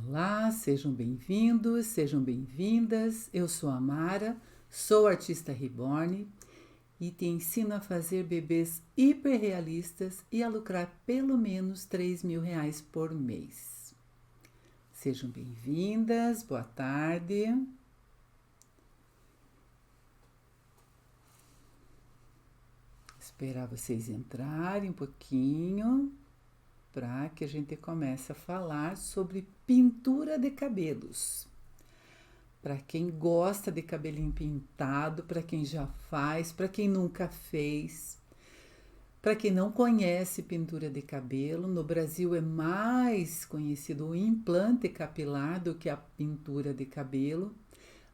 Olá, sejam bem-vindos, sejam bem-vindas. Eu sou a Mara, sou artista reborn e te ensino a fazer bebês hiperrealistas e a lucrar pelo menos R$ 3.000 por mês. Sejam bem-vindas, boa tarde. Esperar vocês entrarem um pouquinho para que a gente comece a falar sobre pintura de cabelos. Para quem gosta de cabelinho pintado, para quem já faz, para quem nunca fez, para quem não conhece pintura de cabelo, no Brasil é mais conhecido o implante capilar do que a pintura de cabelo,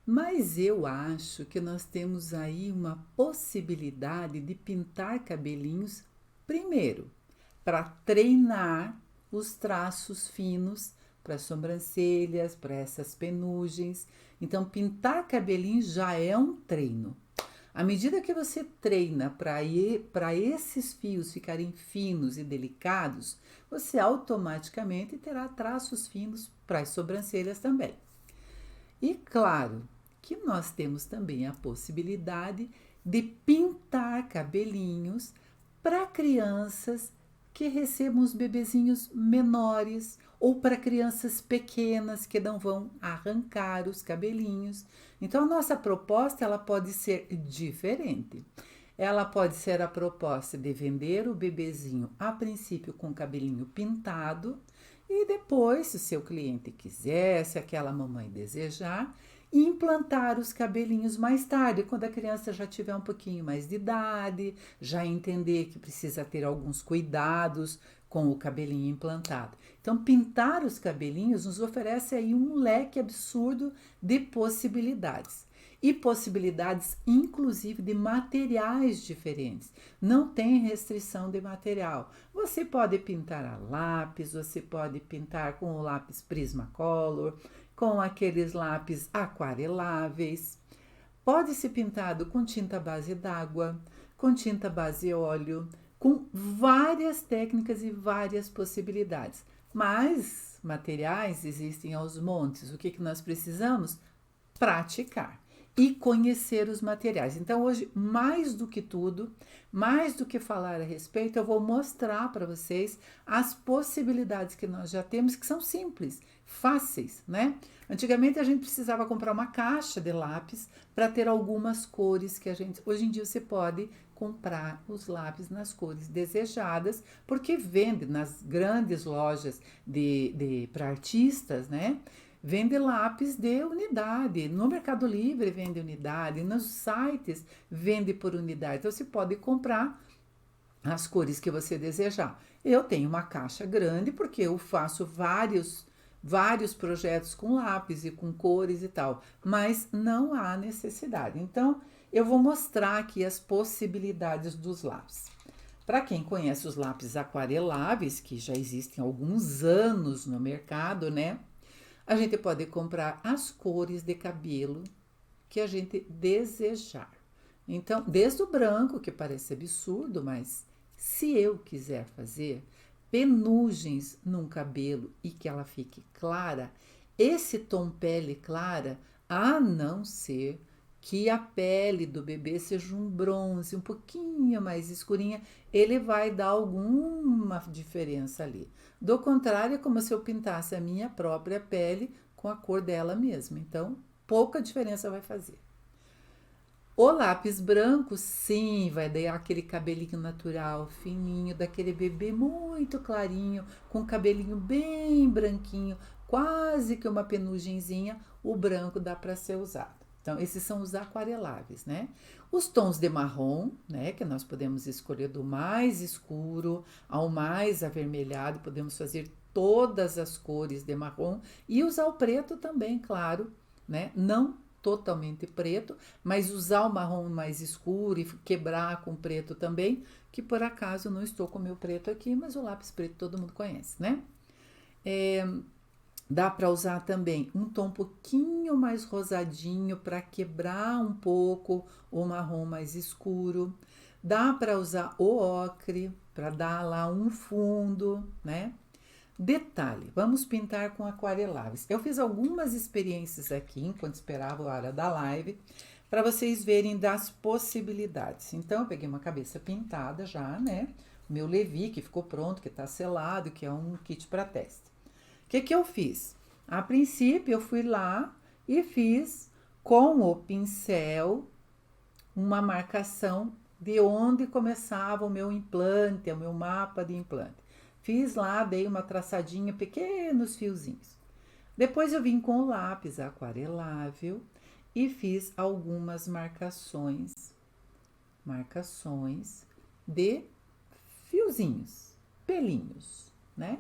mas eu acho que nós temos aí uma possibilidade de pintar cabelinhos primeiro para treinar os traços finos para as sobrancelhas, para essas penugens. Então, pintar cabelinho já é um treino. À medida que você treina para esses fios ficarem finos e delicados, você automaticamente terá traços finos para as sobrancelhas também. E claro que nós temos também a possibilidade de pintar cabelinhos para crianças que recebam os bebezinhos menores ou para crianças pequenas que não vão arrancar os cabelinhos. Então a nossa proposta ela pode ser diferente. Ela pode ser a proposta de vender o bebezinho a princípio com o cabelinho pintado e depois, se o seu cliente quiser, se aquela mamãe desejar, implantar os cabelinhos mais tarde, quando a criança já tiver um pouquinho mais de idade, já entender que precisa ter alguns cuidados com o cabelinho implantado. Então, pintar os cabelinhos nos oferece aí um leque absurdo de possibilidades. E possibilidades, inclusive, de materiais diferentes. Não tem restrição de material. Você pode pintar a lápis, você pode pintar com o lápis Prismacolor, com aqueles lápis aquareláveis. Pode ser pintado com tinta base d'água, com tinta base óleo, com várias técnicas e várias possibilidades. Mas materiais existem aos montes. O que nós precisamos? Praticar e conhecer os materiais. Então, hoje, mais do que tudo, mais do que falar a respeito, eu vou mostrar para vocês as possibilidades que nós já temos, que são simples, fáceis, né? Antigamente a gente precisava comprar uma caixa de lápis para ter algumas cores que a gente. Hoje em dia você pode comprar os lápis nas cores desejadas, porque vende nas grandes lojas para artistas, né? Vende lápis de unidade. No Mercado Livre vende unidade, nos sites vende por unidade. Então você pode comprar as cores que você desejar. Eu tenho uma caixa grande porque eu faço vários projetos com lápis e com cores e tal, mas não há necessidade. Então eu vou mostrar aqui as possibilidades dos lápis. Para quem conhece os lápis aquareláveis, que já existem há alguns anos no mercado, né? A gente pode comprar as cores de cabelo que a gente desejar. Então, desde o branco, que parece absurdo, mas se eu quiser fazer penugens num cabelo e que ela fique clara, esse tom pele clara, a não ser que a pele do bebê seja um bronze, um pouquinho mais escurinha, ele vai dar alguma diferença ali. Do contrário, é como se eu pintasse a minha própria pele com a cor dela mesma. Então, pouca diferença vai fazer. O lápis branco, sim, vai dar aquele cabelinho natural, fininho, daquele bebê muito clarinho, com cabelinho bem branquinho, quase que uma penugenzinha, o branco dá para ser usado. Então, esses são os aquareláveis, né? Os tons de marrom, né? Que nós podemos escolher do mais escuro ao mais avermelhado, podemos fazer todas as cores de marrom e usar o preto também, claro, né? Não totalmente preto, mas usar o marrom mais escuro e quebrar com preto também, que por acaso não estou com o meu preto aqui, mas o lápis preto todo mundo conhece, né? Dá para usar também um tom um pouquinho mais rosadinho para quebrar um pouco o marrom mais escuro. Dá para usar o ocre para dar lá um fundo, né? Detalhe, vamos pintar com aquareláveis. Eu fiz algumas experiências aqui, enquanto esperava a hora da live, para vocês verem das possibilidades. Então, eu peguei uma cabeça pintada já, né? O meu Levi, que ficou pronto, que tá selado, que é um kit para teste. O que eu fiz? A princípio, eu fui lá e fiz com o pincel uma marcação de onde começava o meu implante, o meu mapa de implante. Fiz lá, dei uma traçadinha, pequenos fiozinhos. Depois eu vim com o lápis aquarelável e fiz algumas marcações de fiozinhos, pelinhos, né?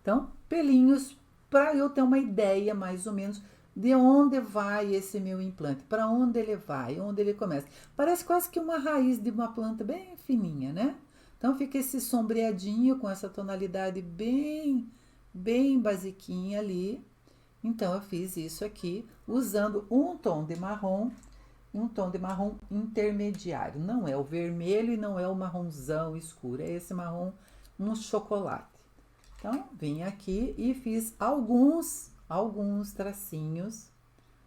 Então, pelinhos para eu ter uma ideia mais ou menos de onde vai esse meu implante, para onde ele vai, onde ele começa. Parece quase que uma raiz de uma planta bem fininha, né? Então fica esse sombreadinho com essa tonalidade bem basiquinha ali. Então eu fiz isso aqui usando um tom de marrom intermediário. Não é o vermelho e não é o marronzão escuro, é esse marrom, um chocolate. Então, vim aqui e fiz alguns tracinhos.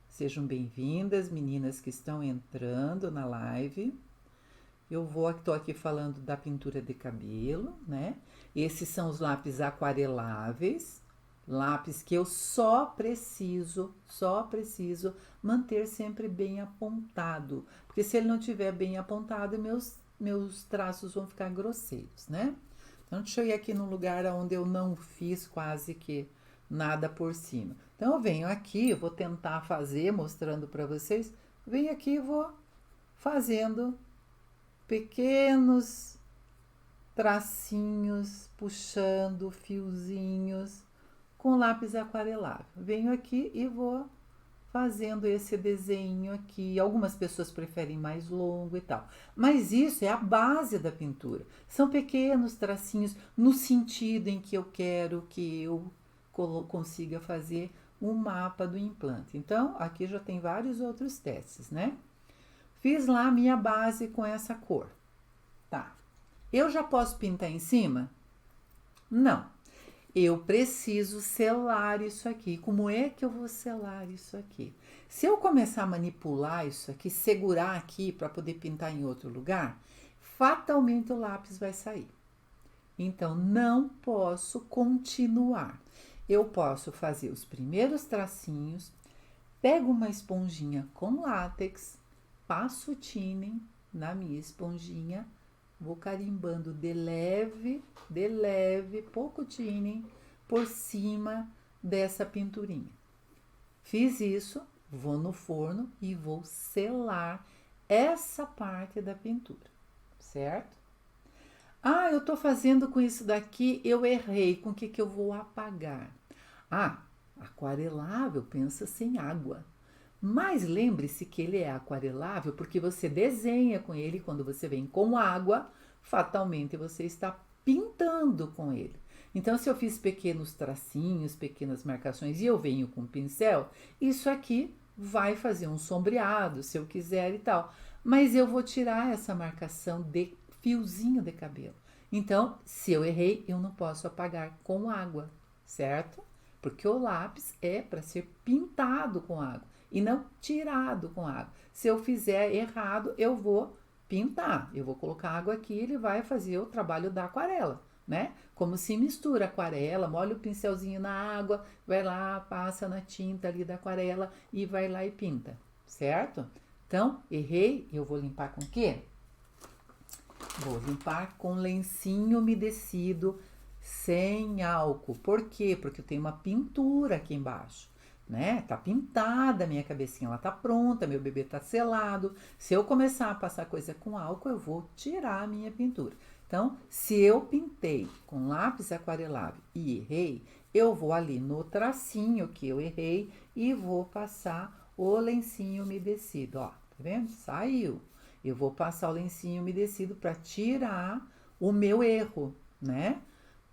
Sejam bem-vindas, meninas que estão entrando na live. Estou aqui falando da pintura de cabelo, né? Esses são os lápis aquareláveis, lápis que eu só preciso manter sempre bem apontado, porque se ele não tiver bem apontado, meus traços vão ficar grosseiros, né? Então, deixa eu ir aqui no lugar onde eu não fiz quase que nada por cima. Então, eu venho aqui, eu vou tentar fazer, mostrando para vocês. Venho aqui e vou fazendo pequenos tracinhos, puxando fiozinhos com lápis aquarelável. Venho aqui e vou fazendo esse desenho aqui. Algumas pessoas preferem mais longo e tal. Mas isso é a base da pintura. São pequenos tracinhos no sentido em que eu quero que eu consiga fazer um mapa do implante. Então, aqui já tem vários outros testes, né? Fiz lá a minha base com essa cor. Tá. Eu já posso pintar em cima? Não. Eu preciso selar isso aqui. Como é que eu vou selar isso aqui? Se eu começar a manipular isso aqui, segurar aqui para poder pintar em outro lugar, fatalmente o lápis vai sair. Então, não posso continuar. Eu posso fazer os primeiros tracinhos, pego uma esponjinha com látex, passo o thinning na minha esponjinha, vou carimbando de leve, pouco thinning por cima dessa pinturinha. Fiz isso, vou no forno e vou selar essa parte da pintura, certo? Ah, eu tô fazendo com isso daqui, eu errei, com o que eu vou apagar? Ah, aquarelável, pensa sem água. Mas lembre-se que ele é aquarelável porque você desenha com ele, quando você vem com água, fatalmente você está pintando com ele. Então, se eu fiz pequenos tracinhos, pequenas marcações e eu venho com pincel, isso aqui vai fazer um sombreado, se eu quiser e tal. Mas eu vou tirar essa marcação de fiozinho de cabelo. Então, se eu errei, eu não posso apagar com água, certo? Porque o lápis é para ser pintado com água e não tirado com água. Se eu fizer errado, eu vou pintar. Eu vou colocar água aqui e ele vai fazer o trabalho da aquarela, né? Como se mistura aquarela, molha o pincelzinho na água, vai lá, passa na tinta ali da aquarela e vai lá e pinta, certo? Então, errei, eu vou limpar com o quê? Vou limpar com lencinho umedecido sem álcool. Por quê? Porque eu tenho uma pintura aqui embaixo, né? Tá pintada a minha cabecinha, ela tá pronta, meu bebê tá selado. Se eu começar a passar coisa com álcool, eu vou tirar a minha pintura. Então, se eu pintei com lápis aquarelável e errei, eu vou ali no tracinho que eu errei e vou passar o lencinho umedecido, ó. Tá vendo? Saiu. Eu vou passar o lencinho umedecido para tirar o meu erro, né?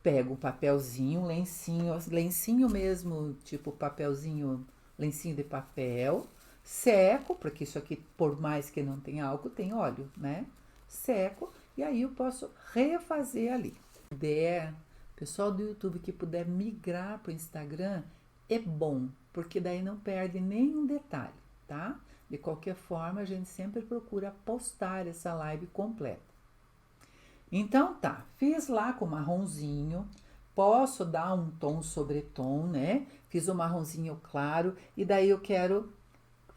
Pego um papelzinho, lencinho mesmo, tipo papelzinho, lencinho de papel, seco, porque isso aqui, por mais que não tenha álcool, tem óleo, né? Seco, e aí eu posso refazer ali. Pessoal do YouTube que puder migrar para o Instagram é bom, porque daí não perde nenhum detalhe, tá? De qualquer forma, a gente sempre procura postar essa live completa. Então tá, fiz lá com marronzinho, posso dar um tom sobre tom, né? Fiz o marronzinho claro e daí eu quero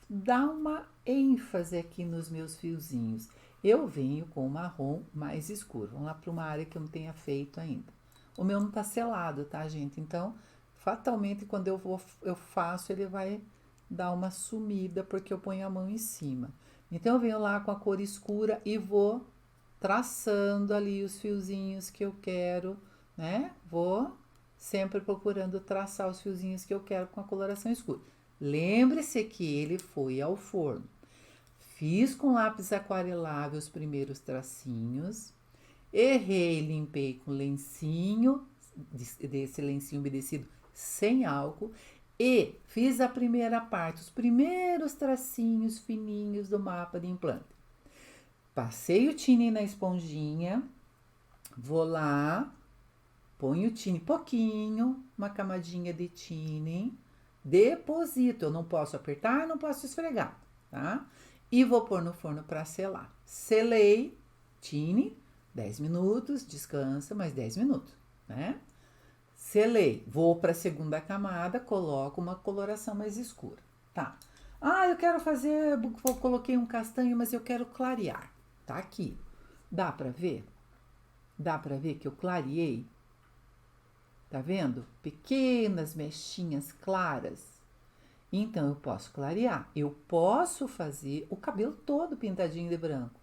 dar uma ênfase aqui nos meus fiozinhos. Eu venho com o marrom mais escuro. Vamos lá para uma área que eu não tenha feito ainda. O meu não tá selado, tá, gente? Então, fatalmente, quando eu faço, ele vai dar uma sumida, porque eu ponho a mão em cima. Então, eu venho lá com a cor escura e vou traçando ali os fiozinhos que eu quero, né? Vou sempre procurando traçar os fiozinhos que eu quero com a coloração escura. Lembre-se que ele foi ao forno. Fiz com lápis aquarelável os primeiros tracinhos. Errei, limpei com lencinho, desse lencinho umedecido sem álcool. E fiz a primeira parte, os primeiros tracinhos fininhos do mapa de implante. Passei o tine na esponjinha, vou lá, ponho o tine pouquinho, uma camadinha de tine, deposito. Eu não posso apertar, não posso esfregar, tá? E vou pôr no forno para selar. Selei, tine, 10 minutos, descansa mais 10 minutos, né? Selei, vou para a segunda camada, coloco uma coloração mais escura, tá? Ah, eu quero fazer, coloquei um castanho, mas eu quero clarear, tá aqui. Dá para ver? Dá para ver que eu clareei? Tá vendo? Pequenas mechinhas claras. Então, eu posso clarear. Eu posso fazer o cabelo todo pintadinho de branco.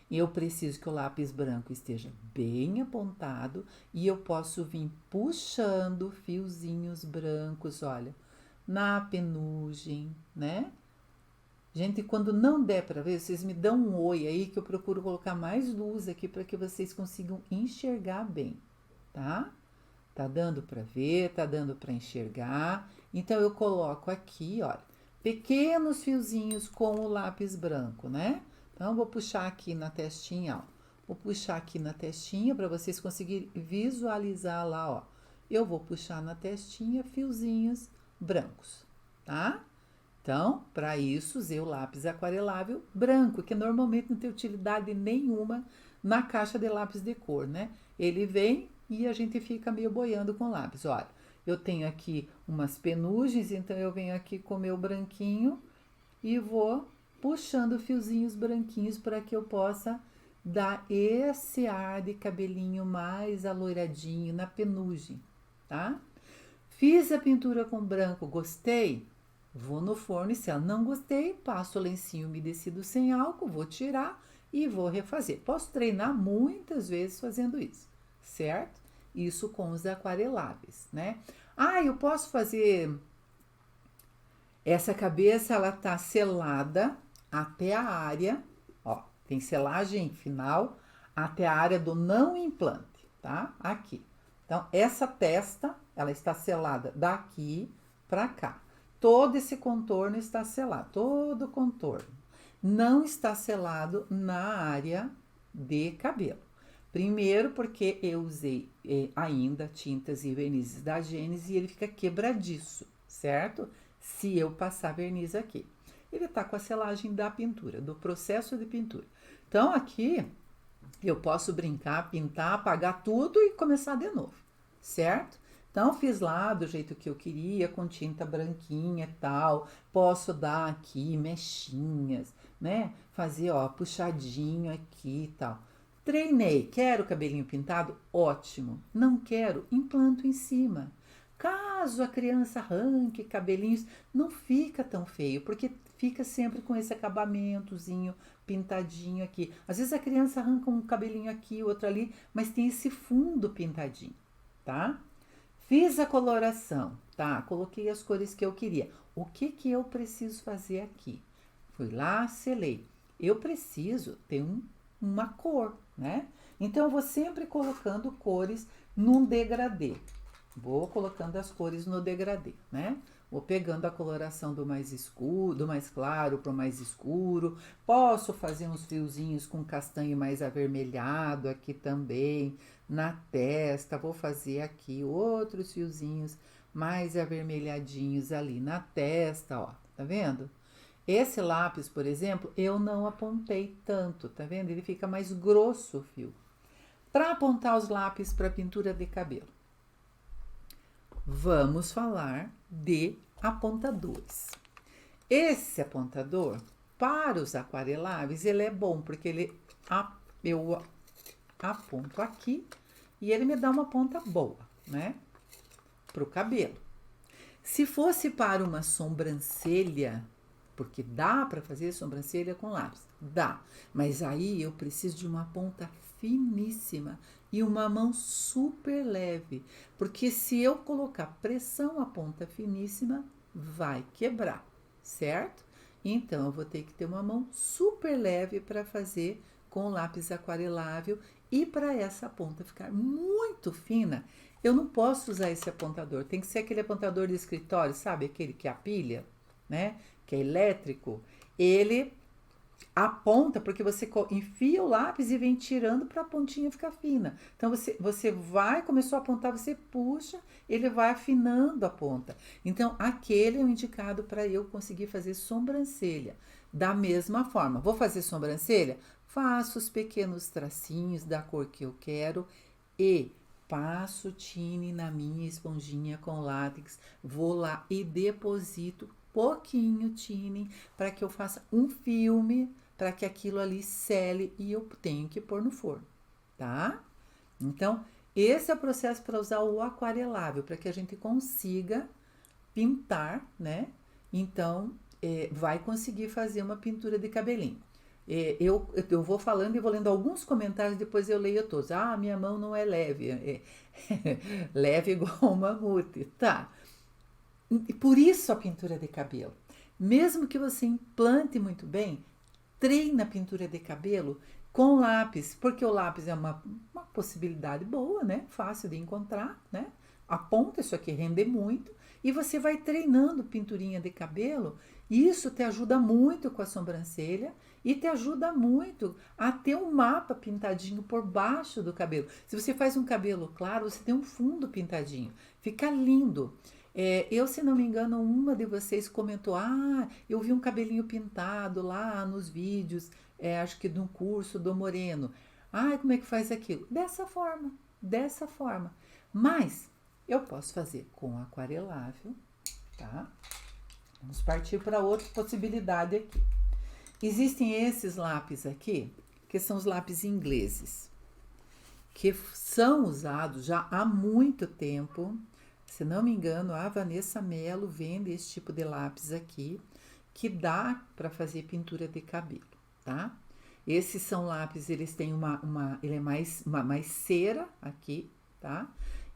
Eu preciso que o lápis branco esteja bem apontado e eu posso vir puxando fiozinhos brancos, olha, na penugem, né? Gente, quando não der para ver, vocês me dão um oi aí que eu procuro colocar mais luz aqui para que vocês consigam enxergar bem, tá? Tá dando para ver, tá dando para enxergar. Então eu coloco aqui, olha, pequenos fiozinhos com o lápis branco, né? Então vou puxar aqui na testinha, ó. Vou puxar aqui na testinha para vocês conseguirem visualizar lá, ó. Eu vou puxar na testinha fiozinhos brancos, tá? Então, para isso, usei o lápis aquarelável branco, que normalmente não tem utilidade nenhuma na caixa de lápis de cor, né? Ele vem e a gente fica meio boiando com o lápis. Olha, eu tenho aqui umas penugens, então eu venho aqui com o meu branquinho e vou puxando fiozinhos branquinhos para que eu possa dar esse ar de cabelinho mais aloiradinho na penugem, tá? Fiz a pintura com branco, gostei? Vou no forno e se ela não gostei, passo o lencinho umedecido sem álcool, vou tirar e vou refazer. Posso treinar muitas vezes fazendo isso, certo? Isso com os aquareláveis, né? Ah, eu posso fazer... Essa cabeça, ela tá selada até a área, ó, tem selagem final até a área do não implante, tá? Aqui. Então, essa testa, ela está selada daqui para cá. Todo esse contorno está selado, todo o contorno. Não está selado na área de cabelo. Primeiro porque eu usei ainda tintas e vernizes da Gênesis e ele fica quebradiço, certo? Se eu passar verniz aqui. Ele tá com a selagem da pintura, do processo de pintura. Então aqui eu posso brincar, pintar, apagar tudo e começar de novo, certo? Então, fiz lá do jeito que eu queria, com tinta branquinha e tal. Posso dar aqui mechinhas, né? Fazer, ó, puxadinho aqui e tal. Treinei. Quero cabelinho pintado? Ótimo. Não quero? Implanto em cima. Caso a criança arranque cabelinhos, não fica tão feio, porque fica sempre com esse acabamentozinho pintadinho aqui. Às vezes a criança arranca um cabelinho aqui, outro ali, mas tem esse fundo pintadinho, tá? Fiz a coloração, tá? Coloquei as cores que eu queria. O que que eu preciso fazer aqui? Fui lá, selei. Eu preciso ter uma cor, né? Então, eu vou sempre colocando cores num degradê. Vou colocando as cores no degradê, né? Vou pegando a coloração do mais escuro, do mais claro para o mais escuro. Posso fazer uns fiozinhos com castanho mais avermelhado aqui também, na testa, vou fazer aqui outros fiozinhos mais avermelhadinhos ali na testa, ó, tá vendo? Esse lápis, por exemplo, eu não apontei tanto, tá vendo? Ele fica mais grosso o fio. Para apontar os lápis para pintura de cabelo, vamos falar de apontadores. Esse apontador, para os aquareláveis, ele é bom, porque eu aponto aqui e ele me dá uma ponta boa, né? Para o cabelo. Se fosse para uma sobrancelha, porque dá para fazer sobrancelha com lápis, dá, mas aí eu preciso de uma ponta finíssima e uma mão super leve, porque se eu colocar pressão a ponta finíssima, vai quebrar, certo? Então eu vou ter que ter uma mão super leve para fazer com o lápis aquarelável e para essa ponta ficar muito fina, eu não posso usar esse apontador, tem que ser aquele apontador de escritório, sabe? Aquele que é a pilha, né? Que é elétrico. Ele aponta porque você enfia o lápis e vem tirando para a pontinha ficar fina. Então você vai, começou a apontar, você puxa, ele vai afinando a ponta. Então aquele é o indicado para eu conseguir fazer sobrancelha. Da mesma forma, vou fazer sobrancelha? Faço os pequenos tracinhos da cor que eu quero e passo tine na minha esponjinha com látex, vou lá e deposito pouquinho tine para que eu faça um filme, para que aquilo ali sele e eu tenho que pôr no forno, tá? Então, esse é o processo para usar o aquarelável, para que a gente consiga pintar, né? Então, vai conseguir fazer uma pintura de cabelinho. Eu vou falando e vou lendo alguns comentários, depois eu leio todos. Ah, minha mão não é leve. Leve igual um mamute. Tá. E por isso a pintura de cabelo. Mesmo que você implante muito bem, treina a pintura de cabelo com lápis, porque o lápis é uma possibilidade boa, né? Fácil de encontrar, né? A ponta, isso aqui rende muito, e você vai treinando pinturinha de cabelo, e isso te ajuda muito com a sobrancelha e te ajuda muito a ter um mapa pintadinho por baixo do cabelo. Se você faz um cabelo claro, você tem um fundo pintadinho, fica lindo. Eu, se não me engano, uma de vocês comentou: ah, eu vi um cabelinho pintado lá nos vídeos, acho que de um curso do Moreno. Ah, como é que faz aquilo? Dessa forma, dessa forma. Mas eu posso fazer com aquarelável, tá? Vamos partir para outra possibilidade aqui. Existem esses lápis aqui, que são os lápis ingleses, que são usados já há muito tempo. Se não me engano, a Vanessa Mello vende esse tipo de lápis aqui, que dá para fazer pintura de cabelo, tá? Esses são lápis, eles têm ele é mais cera aqui, tá?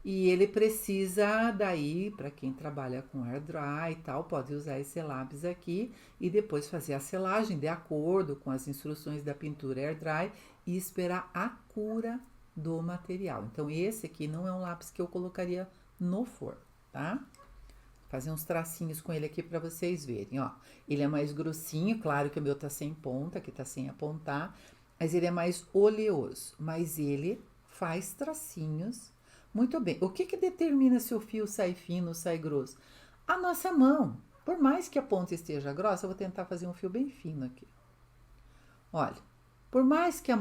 E ele precisa daí, para quem trabalha com air dry e tal, pode usar esse lápis aqui e depois fazer a selagem de acordo com as instruções da pintura air dry e esperar a cura do material. Então esse aqui não é um lápis que eu colocaria no forno, tá? Fazer uns tracinhos com ele aqui para vocês verem, ó. Ele é mais grossinho, claro que o meu tá sem ponta, aqui tá sem apontar, mas ele é mais oleoso, mas ele faz tracinhos muito bem. O que determina se o fio sai fino ou sai grosso? A nossa mão. Por mais que a ponta esteja grossa, eu vou tentar fazer um fio bem fino aqui. Olha, por mais que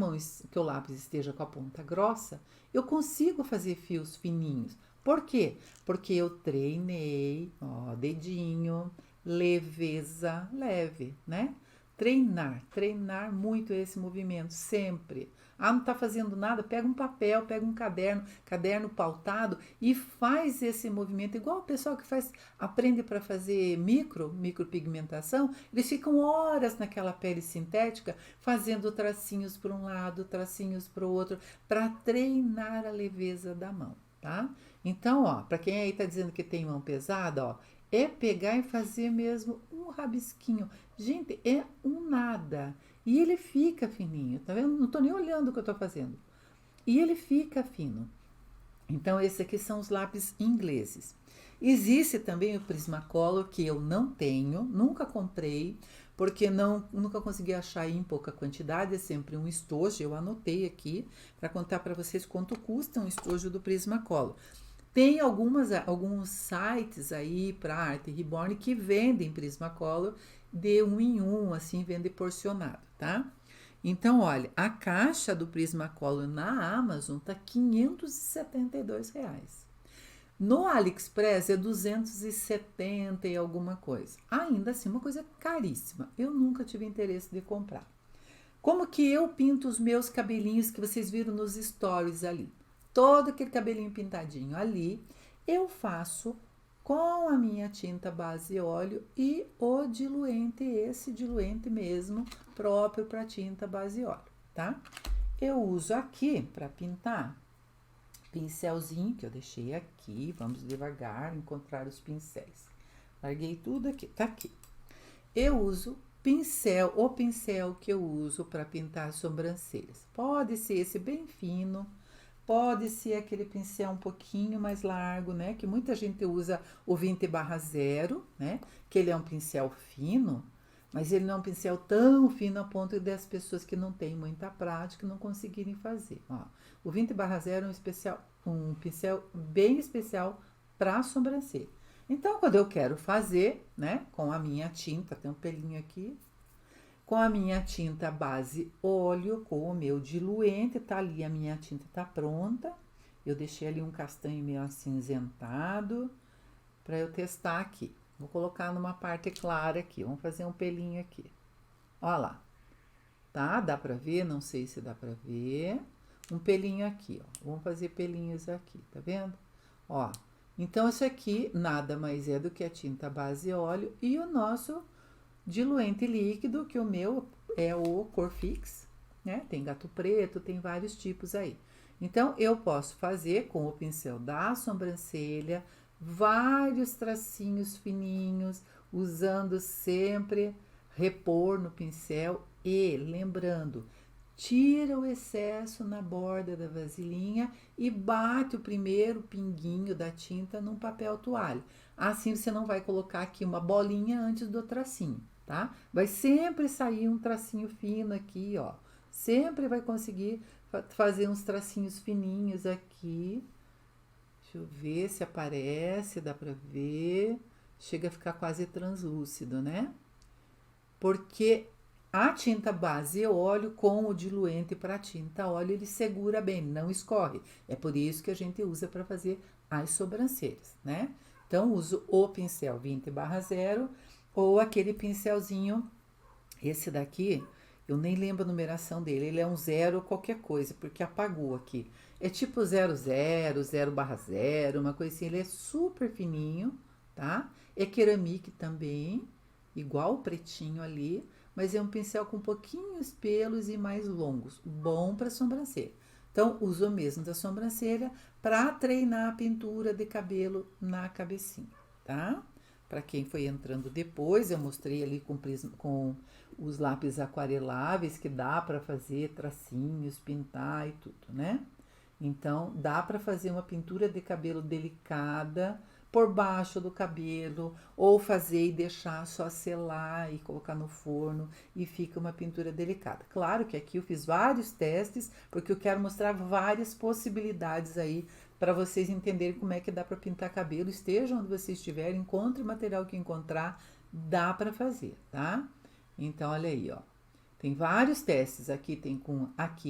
que o lápis esteja com a ponta grossa, eu consigo fazer fios fininhos. Por quê? Porque eu treinei, ó, dedinho, leveza, leve, né? Treinar muito esse movimento, sempre. Ah, não tá fazendo nada? Pega um papel, pega um caderno pautado e faz esse movimento, igual o pessoal que aprende para fazer micropigmentação, eles ficam horas naquela pele sintética, fazendo tracinhos para um lado, tracinhos para o outro, para treinar a leveza da mão, tá? Então, ó, para quem aí tá dizendo que tem mão pesada, ó, é pegar e fazer mesmo um rabisquinho. Gente, é um nada. E ele fica fininho, tá vendo? Não tô nem olhando o que eu tô fazendo. E ele fica fino. Então, esses aqui são os lápis ingleses. Existe também o Prismacolor, que eu não tenho, nunca comprei, porque nunca consegui achar em pouca quantidade, é sempre um estojo. Eu anotei aqui para contar para vocês quanto custa um estojo do Prismacolor. Tem alguns sites aí para arte reborn que vendem Prismacolor de um em um, assim, vende porcionado, tá? Então, olha, a caixa do Prismacolor na Amazon tá R$ 572. No AliExpress é 270 e alguma coisa. Ainda assim, uma coisa caríssima. Eu nunca tive interesse de comprar. Como que eu pinto os meus cabelinhos que vocês viram nos stories ali? Todo aquele cabelinho pintadinho ali, eu faço com a minha tinta base óleo e o diluente, esse diluente mesmo, próprio para tinta base óleo, tá? Eu uso aqui para pintar pincelzinho que eu deixei aqui, vamos devagar encontrar os pincéis. Larguei tudo aqui, tá aqui. Eu uso o pincel que eu uso para pintar as sobrancelhas. Pode ser esse bem fino, pode ser aquele pincel um pouquinho mais largo, né? Que muita gente usa o 20/0, né? Que ele é um pincel fino, mas ele não é um pincel tão fino a ponto das pessoas que não têm muita prática não conseguirem fazer. Ó, o 20/0 é um pincel bem especial para sobrancelha. Então, quando eu quero fazer, né, com a minha tinta, tem um pelinho aqui, com a minha tinta base óleo, com o meu diluente, tá ali, a minha tinta tá pronta. Eu deixei ali um castanho meio acinzentado para eu testar aqui. Vou colocar numa parte clara aqui, vamos fazer um pelinho aqui. Ó lá, tá? Dá pra ver? Não sei se dá pra ver. Um pelinho aqui, ó. Vamos fazer pelinhos aqui, tá vendo? Ó, então isso aqui nada mais é do que a tinta base óleo e o nosso diluente líquido, que o meu é o Corfix, né? Tem gato preto, tem vários tipos aí. Então, eu posso fazer com o pincel da sobrancelha vários tracinhos fininhos, usando sempre repor no pincel e, lembrando, tira o excesso na borda da vasilhinha e bate o primeiro pinguinho da tinta num papel toalha. Assim você não vai colocar aqui uma bolinha antes do tracinho, tá? Vai sempre sair um tracinho fino aqui, ó. Sempre vai conseguir fazer uns tracinhos fininhos aqui. Deixa eu ver se aparece, dá pra ver. Chega a ficar quase translúcido, né? Porque a tinta base óleo com o diluente para tinta óleo, ele segura bem, não escorre. É por isso que a gente usa para fazer as sobrancelhas, né? Então, uso o pincel 20/0 ou aquele pincelzinho, esse daqui, eu nem lembro a numeração dele, ele é um 0 qualquer coisa, porque apagou aqui. É tipo 00, 0/0, uma coisa assim, ele é super fininho, tá? É ceramic também, igual o pretinho ali, mas é um pincel com pouquinhos pelos e mais longos, bom para sobrancelha. Então, uso o mesmo da sobrancelha para treinar a pintura de cabelo na cabecinha, tá? Para quem foi entrando depois, eu mostrei ali com os lápis aquareláveis que dá para fazer tracinhos, pintar e tudo, né? Então, dá para fazer uma pintura de cabelo delicada por baixo do cabelo, ou fazer e deixar só selar e colocar no forno e fica uma pintura delicada. Claro que aqui eu fiz vários testes, porque eu quero mostrar várias possibilidades aí para vocês entenderem como é que dá para pintar cabelo. Esteja onde vocês estiverem, encontre o material que encontrar, dá para fazer, tá? Então, olha aí, ó. Tem vários testes, aqui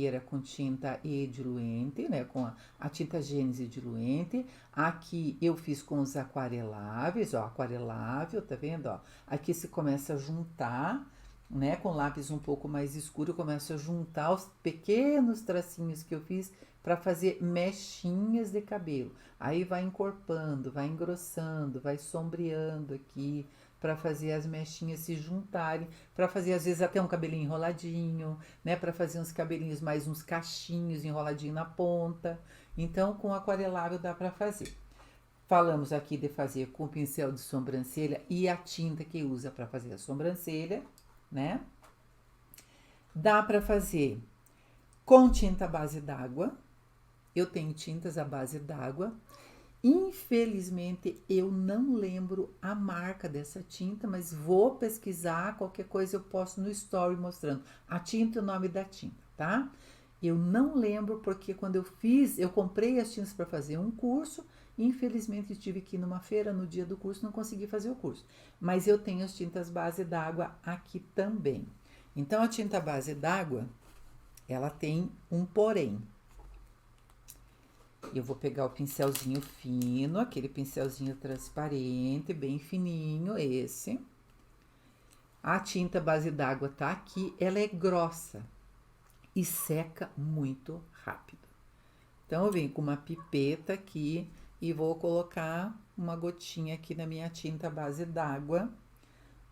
era com tinta e diluente, né, com a tinta Gênese diluente. Aqui eu fiz com os aquareláveis, ó, aquarelável, tá vendo, ó? Aqui se começa a juntar, né, com lápis um pouco mais escuro, eu começo a juntar os pequenos tracinhos que eu fiz para fazer mechinhas de cabelo. Aí vai encorpando, vai engrossando, vai sombreando aqui, para fazer as mechinhas se juntarem, para fazer às vezes até um cabelinho enroladinho, né, para fazer uns cabelinhos mais uns cachinhos enroladinho na ponta. Então, com aquarelável dá para fazer. Falamos aqui de fazer com o pincel de sobrancelha e a tinta que usa para fazer a sobrancelha, né? Dá para fazer com tinta à base d'água. Eu tenho tintas à base d'água. Infelizmente, eu não lembro a marca dessa tinta, mas vou pesquisar, qualquer coisa eu posto no story mostrando a tinta e o nome da tinta, tá? Eu não lembro porque quando eu comprei as tintas para fazer um curso, infelizmente tive que ir numa feira no dia do curso, não consegui fazer o curso. Mas eu tenho as tintas base d'água aqui também. Então, a tinta base d'água, ela tem um porém. Eu vou pegar o pincelzinho fino, aquele pincelzinho transparente, bem fininho, esse. A tinta base d'água tá aqui, ela é grossa e seca muito rápido. Então, eu venho com uma pipeta aqui e vou colocar uma gotinha aqui na minha tinta base d'água.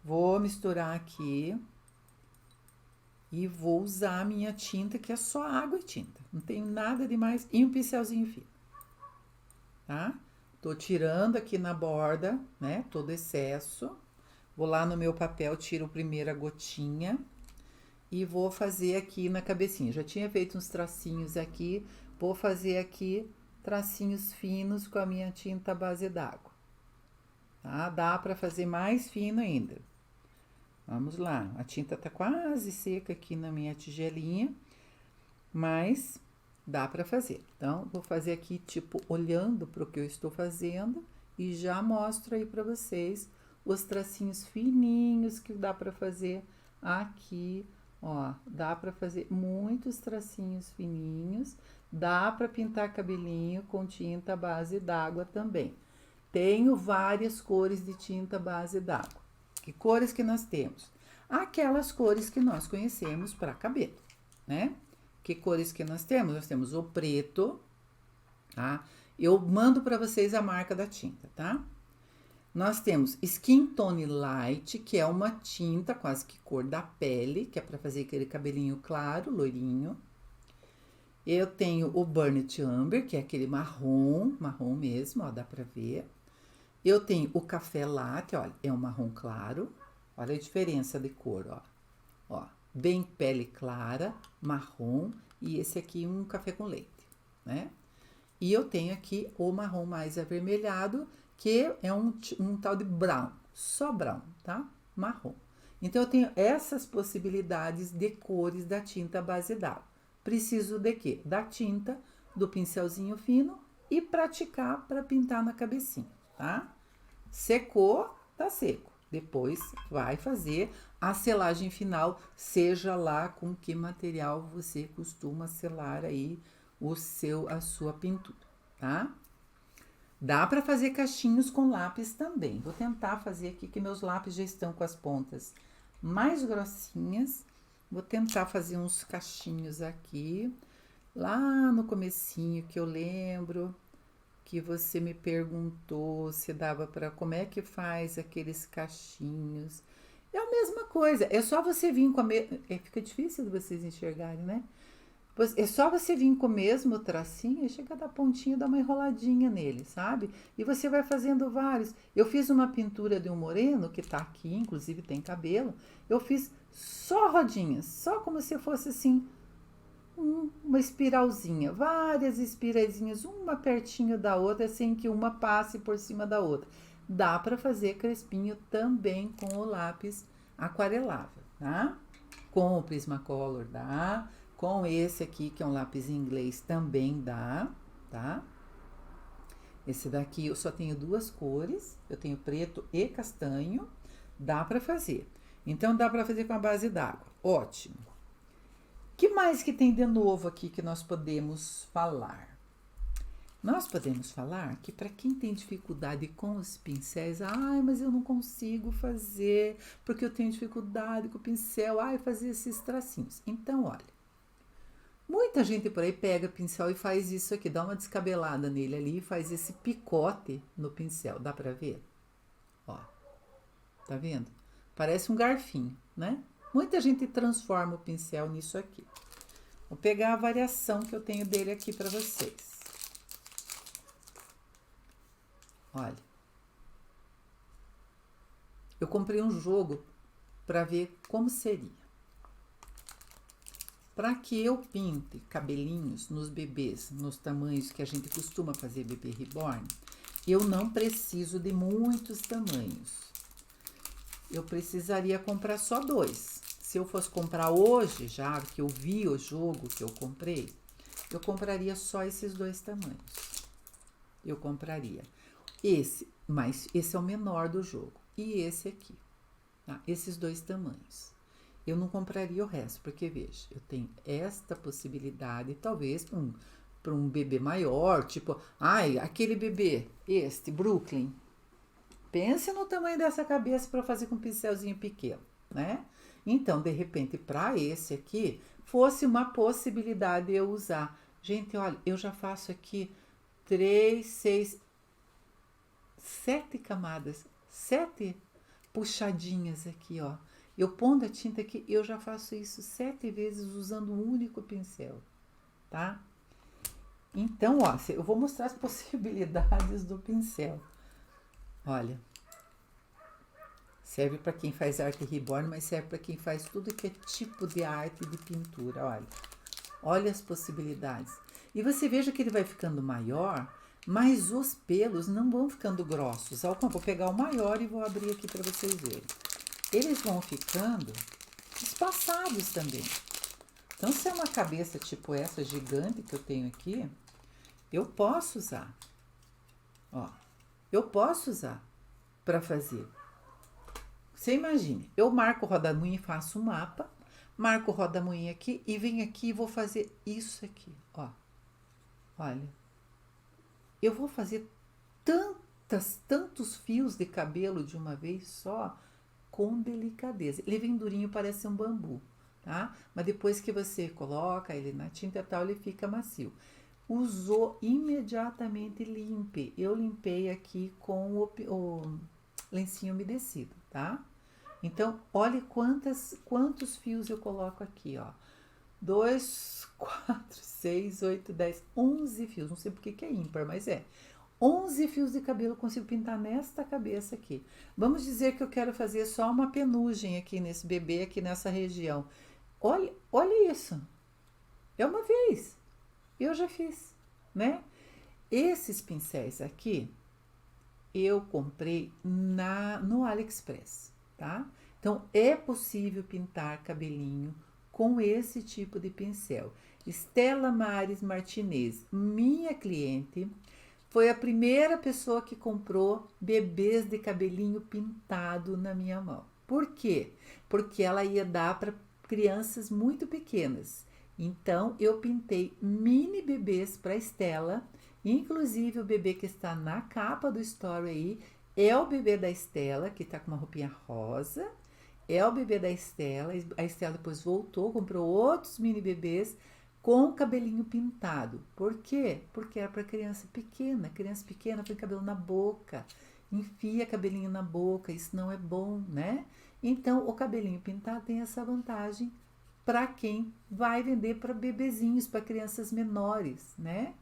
Vou misturar aqui e vou usar a minha tinta, que é só água e tinta. Não tenho nada demais. E um pincelzinho fino, tá? Tô tirando aqui na borda, né? Todo excesso. Vou lá no meu papel, tiro a primeira gotinha. E vou fazer aqui na cabecinha. Já tinha feito uns tracinhos aqui. Vou fazer aqui tracinhos finos com a minha tinta base d'água. Tá? Dá pra fazer mais fino ainda. Vamos lá, a tinta tá quase seca aqui na minha tigelinha, mas dá para fazer. Então, vou fazer aqui, tipo, olhando para o que eu estou fazendo e já mostro aí para vocês os tracinhos fininhos que dá para fazer aqui, ó. Dá para fazer muitos tracinhos fininhos, dá para pintar cabelinho com tinta base d'água também. Tenho várias cores de tinta base d'água. Que cores que nós temos? Aquelas cores que nós conhecemos para cabelo, né? Que cores que nós temos? Nós temos o preto, tá? Eu mando para vocês a marca da tinta, tá? Nós temos Skin Tone Light, que é uma tinta quase que cor da pele, que é para fazer aquele cabelinho claro, loirinho. Eu tenho o Burnt Umber, que é aquele marrom mesmo, ó, dá para ver. Eu tenho o café latte, olha, é um marrom claro. Olha a diferença de cor, ó. Ó, bem pele clara, marrom, e esse aqui um café com leite, né? E eu tenho aqui o marrom mais avermelhado, que é um tal de brown, só brown, tá? Marrom. Então, eu tenho essas possibilidades de cores da tinta base d'água. Preciso de quê? Da tinta, do pincelzinho fino e praticar para pintar na cabecinha, tá? Secou, tá seco. Depois vai fazer a selagem final, seja lá com que material você costuma selar aí a sua pintura, tá? Dá para fazer cachinhos com lápis também. Vou tentar fazer aqui que meus lápis já estão com as pontas mais grossinhas. Vou tentar fazer uns cachinhos aqui. Lá no comecinho que eu lembro que você me perguntou se dava para como é que faz aqueles cachinhos. É a mesma coisa, é só você vir com a fica difícil de vocês enxergarem, né? É só você vir com o mesmo tracinho e chega da pontinha e dá uma enroladinha nele, sabe? E você vai fazendo vários. Eu fiz uma pintura de um moreno, que tá aqui, inclusive tem cabelo. Eu fiz só rodinhas, só como se fosse assim, uma espiralzinha, várias espiralzinhas, uma pertinho da outra, sem que uma passe por cima da outra. Dá para fazer crespinho também com o lápis aquarelável, tá? Com o Prismacolor dá, com esse aqui, que é um lápis inglês, também dá, tá? Esse daqui eu só tenho duas cores, eu tenho preto e castanho, dá para fazer. Então, dá para fazer com a base d'água, ótimo. Que mais que tem de novo aqui que nós podemos falar? Nós podemos falar que para quem tem dificuldade com os pincéis, mas eu não consigo fazer, porque eu tenho dificuldade com o pincel, fazer esses tracinhos. Então, olha, muita gente por aí pega pincel e faz isso aqui, dá uma descabelada nele ali e faz esse picote no pincel, dá para ver? Ó, tá vendo? Parece um garfinho, né? Muita gente transforma o pincel nisso aqui. Vou pegar a variação que eu tenho dele aqui para vocês. Olha. Eu comprei um jogo para ver como seria. Para que eu pinte cabelinhos nos bebês, nos tamanhos que a gente costuma fazer bebê reborn, eu não preciso de muitos tamanhos. Eu precisaria comprar só 2. Se eu fosse comprar hoje, já que eu vi o jogo que eu comprei, eu compraria só esses 2 tamanhos. Eu compraria esse, mas esse é o menor do jogo. E esse aqui, tá? Esses 2 tamanhos. Eu não compraria o resto, porque veja, eu tenho esta possibilidade, talvez para um bebê maior, tipo, ai, aquele bebê, este, Brooklyn. Pense no tamanho dessa cabeça para fazer com um pincelzinho pequeno, né? Então, de repente, para esse aqui, fosse uma possibilidade eu usar. Gente, olha, eu já faço aqui 3, 6, 7 camadas, 7 puxadinhas aqui, ó. Eu pondo a tinta aqui, eu já faço isso 7 vezes usando um único pincel, tá? Então, ó, eu vou mostrar as possibilidades do pincel. Olha, serve para quem faz arte reborn, mas serve para quem faz tudo que é tipo de arte de pintura, olha. Olha as possibilidades. E você veja que ele vai ficando maior, mas os pelos não vão ficando grossos. Vou pegar o maior e vou abrir aqui para vocês verem. Eles vão ficando espaçados também. Então, se é uma cabeça tipo essa gigante que eu tenho aqui, eu posso usar. Ó, eu posso usar para fazer. Você imagine, eu marco o rodamuinho e faço um mapa, marco o rodamuinho aqui e venho aqui e vou fazer isso aqui, ó. Olha, eu vou fazer tantos fios de cabelo de uma vez só, com delicadeza. Ele vem durinho, parece um bambu, tá? Mas depois que você coloca ele na tinta e tal, ele fica macio. Usou, imediatamente limpe. Eu limpei aqui com o lencinho umedecido, tá? Então, olhe quantos fios eu coloco aqui, ó. 2, 4, 6, 8, 10, 11 fios. Não sei porque que é ímpar, mas é. 11 fios de cabelo eu consigo pintar nesta cabeça aqui. Vamos dizer que eu quero fazer só uma penugem aqui nesse bebê, aqui nessa região. Olha isso. É uma vez. Eu já fiz, né? Esses pincéis aqui, eu comprei no AliExpress, tá? Então, é possível pintar cabelinho com esse tipo de pincel. Stella Maris Martinez, minha cliente, foi a primeira pessoa que comprou bebês de cabelinho pintado na minha mão. Por quê? Porque ela ia dar para crianças muito pequenas. Então, eu pintei mini bebês para Stella, inclusive o bebê que está na capa do story aí, é o bebê da Stella, que está com uma roupinha rosa, é o bebê da Stella, a Stella depois voltou, comprou outros mini bebês com cabelinho pintado. Por quê? Porque era para criança pequena põe cabelo na boca, enfia cabelinho na boca, isso não é bom, né? Então, o cabelinho pintado tem essa vantagem para quem vai vender para bebezinhos, para crianças menores, né?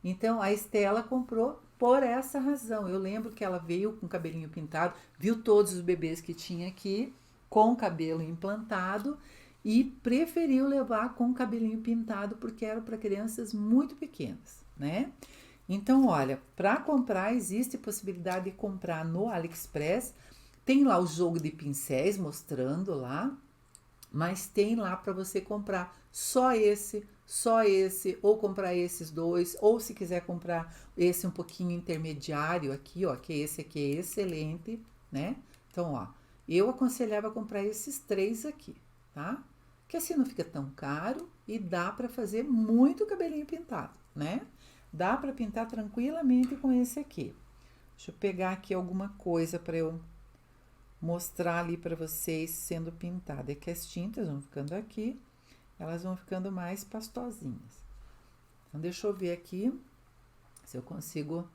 Então, a Estela comprou por essa razão. Eu lembro que ela veio com o cabelinho pintado, viu todos os bebês que tinha aqui, com o cabelo implantado, e preferiu levar com o cabelinho pintado, porque era para crianças muito pequenas, né? Então, olha, para comprar, existe possibilidade de comprar no AliExpress. Tem lá o jogo de pincéis mostrando lá, mas tem lá para você comprar só esse, ou comprar esses 2, ou se quiser comprar esse um pouquinho intermediário aqui, ó, que esse aqui é excelente, né? Então, ó, eu aconselhava comprar esses 3 aqui, tá? Que assim não fica tão caro e dá para fazer muito cabelinho pintado, né? Dá para pintar tranquilamente com esse aqui. Deixa eu pegar aqui alguma coisa para eu mostrar ali para vocês sendo pintada. É que as tintas vão ficando aqui, elas vão ficando mais pastosinhas. Então, deixa eu ver aqui se eu consigo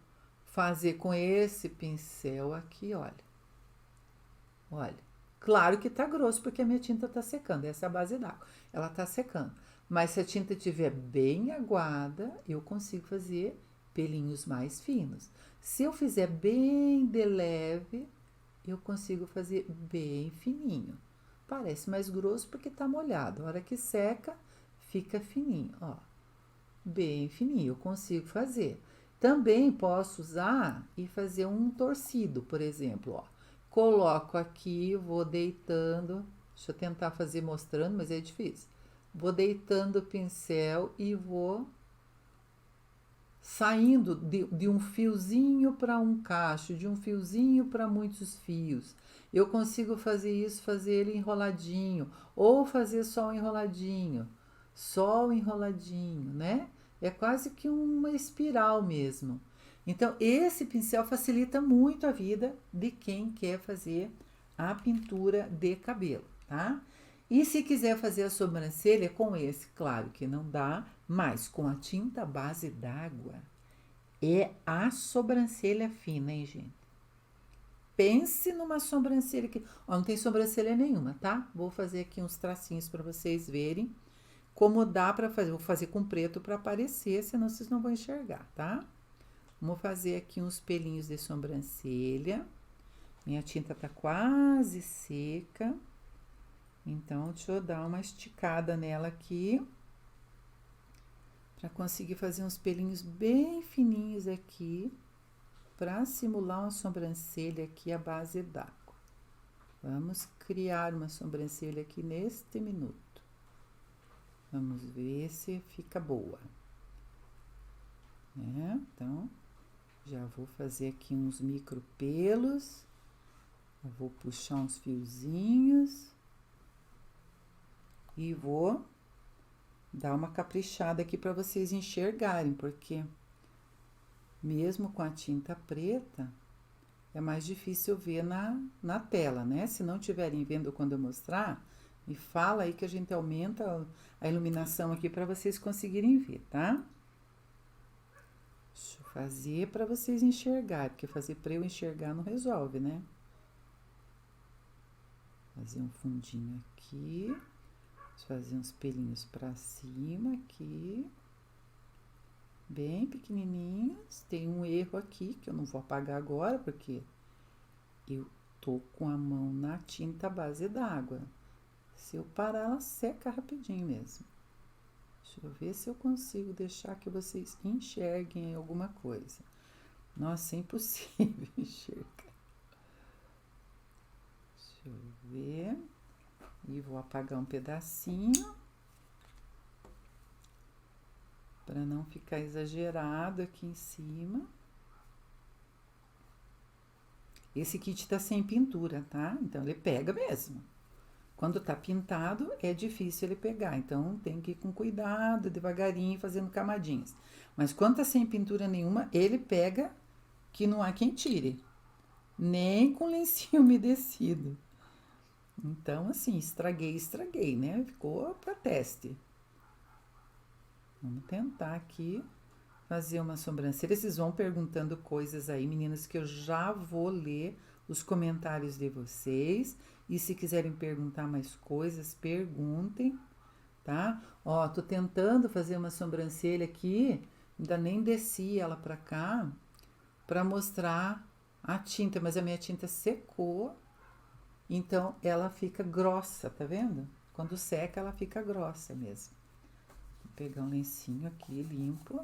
fazer com esse pincel aqui, olha. Olha, claro que tá grosso porque a minha tinta tá secando, essa é a base d'água, ela tá secando. Mas se a tinta estiver bem aguada, eu consigo fazer pelinhos mais finos. Se eu fizer bem de leve, eu consigo fazer bem fininho. Parece mais grosso porque tá molhado. A hora que seca, fica fininho, ó. Bem fininho, eu consigo fazer. Também posso usar e fazer um torcido, por exemplo, ó. Coloco aqui, vou deitando, deixa eu tentar fazer mostrando, mas é difícil. Vou deitando o pincel e vou saindo de um fiozinho para um cacho, de um fiozinho para muitos fios. Eu consigo fazer isso, fazer ele enroladinho, ou fazer só o enroladinho, né? É quase que uma espiral mesmo. Então, esse pincel facilita muito a vida de quem quer fazer a pintura de cabelo, tá? E se quiser fazer a sobrancelha com esse, claro que não dá, mas com a tinta base d'água é a sobrancelha fina, hein, gente? Pense numa sobrancelha que. Ó, não tem sobrancelha nenhuma, tá? Vou fazer aqui uns tracinhos para vocês verem como dá para fazer. Vou fazer com preto para aparecer, senão vocês não vão enxergar, tá? Vamos fazer aqui uns pelinhos de sobrancelha. Minha tinta tá quase seca. Então, deixa eu dar uma esticada nela aqui. Para conseguir fazer uns pelinhos bem fininhos aqui. Para simular uma sobrancelha aqui à base d'água. Vamos criar uma sobrancelha aqui neste minuto. Vamos ver se fica boa. Então, já vou fazer aqui uns micro pelos. Eu vou puxar uns fiozinhos. E vou dar uma caprichada aqui para vocês enxergarem, porque mesmo com a tinta preta, é mais difícil ver na tela, né? Se não estiverem vendo quando eu mostrar, me fala aí que a gente aumenta a iluminação aqui para vocês conseguirem ver, tá? Deixa eu fazer para vocês enxergarem, porque fazer para eu enxergar não resolve, né? Fazer um fundinho aqui, fazer uns pelinhos para cima aqui. Bem pequenininhos. Tem um erro aqui que eu não vou apagar agora, porque eu tô com a mão na tinta base d'água. Se eu parar, ela seca rapidinho mesmo. Deixa eu ver se eu consigo deixar que vocês enxerguem alguma coisa. Nossa, é impossível enxergar. Deixa eu ver. E vou apagar um pedacinho. Para não ficar exagerado aqui em cima. Esse kit tá sem pintura, tá? Então, ele pega mesmo. Quando tá pintado, é difícil ele pegar. Então, tem que ir com cuidado, devagarinho, fazendo camadinhas. Mas quando tá sem pintura nenhuma, ele pega que não há quem tire. Nem com lencinho umedecido. Então, assim, estraguei, né? Ficou para teste. Vamos tentar aqui fazer uma sobrancelha. Vocês vão perguntando coisas aí, meninas, que eu já vou ler os comentários de vocês. E se quiserem perguntar mais coisas, perguntem, tá? Ó, tô tentando fazer uma sobrancelha aqui, ainda nem desci ela pra cá, pra mostrar a tinta, mas a minha tinta secou, então ela fica grossa, tá vendo? Quando seca, ela fica grossa mesmo. Vou pegar um lencinho aqui, limpo.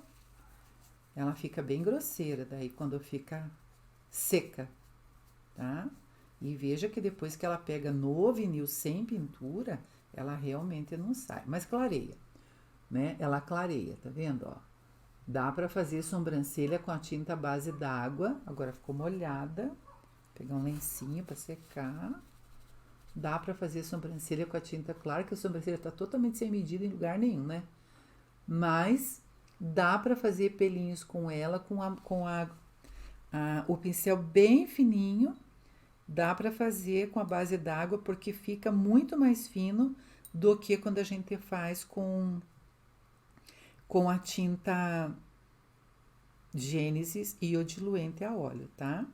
Ela fica bem grosseira, daí quando fica seca, tá? E veja que depois que ela pega no vinil sem pintura, ela realmente não sai. Mas clareia, né? Ela clareia, tá vendo, ó? Dá pra fazer sobrancelha com a tinta base d'água. Agora ficou molhada. Vou pegar um lencinho pra secar. Dá pra fazer sobrancelha com a tinta clara, que a sobrancelha tá totalmente sem medida em lugar nenhum, né? Mas dá pra fazer pelinhos com ela, o pincel bem fininho. Dá para fazer com a base d'água, porque fica muito mais fino do que quando a gente faz com a tinta Gênesis e o diluente a óleo, tá?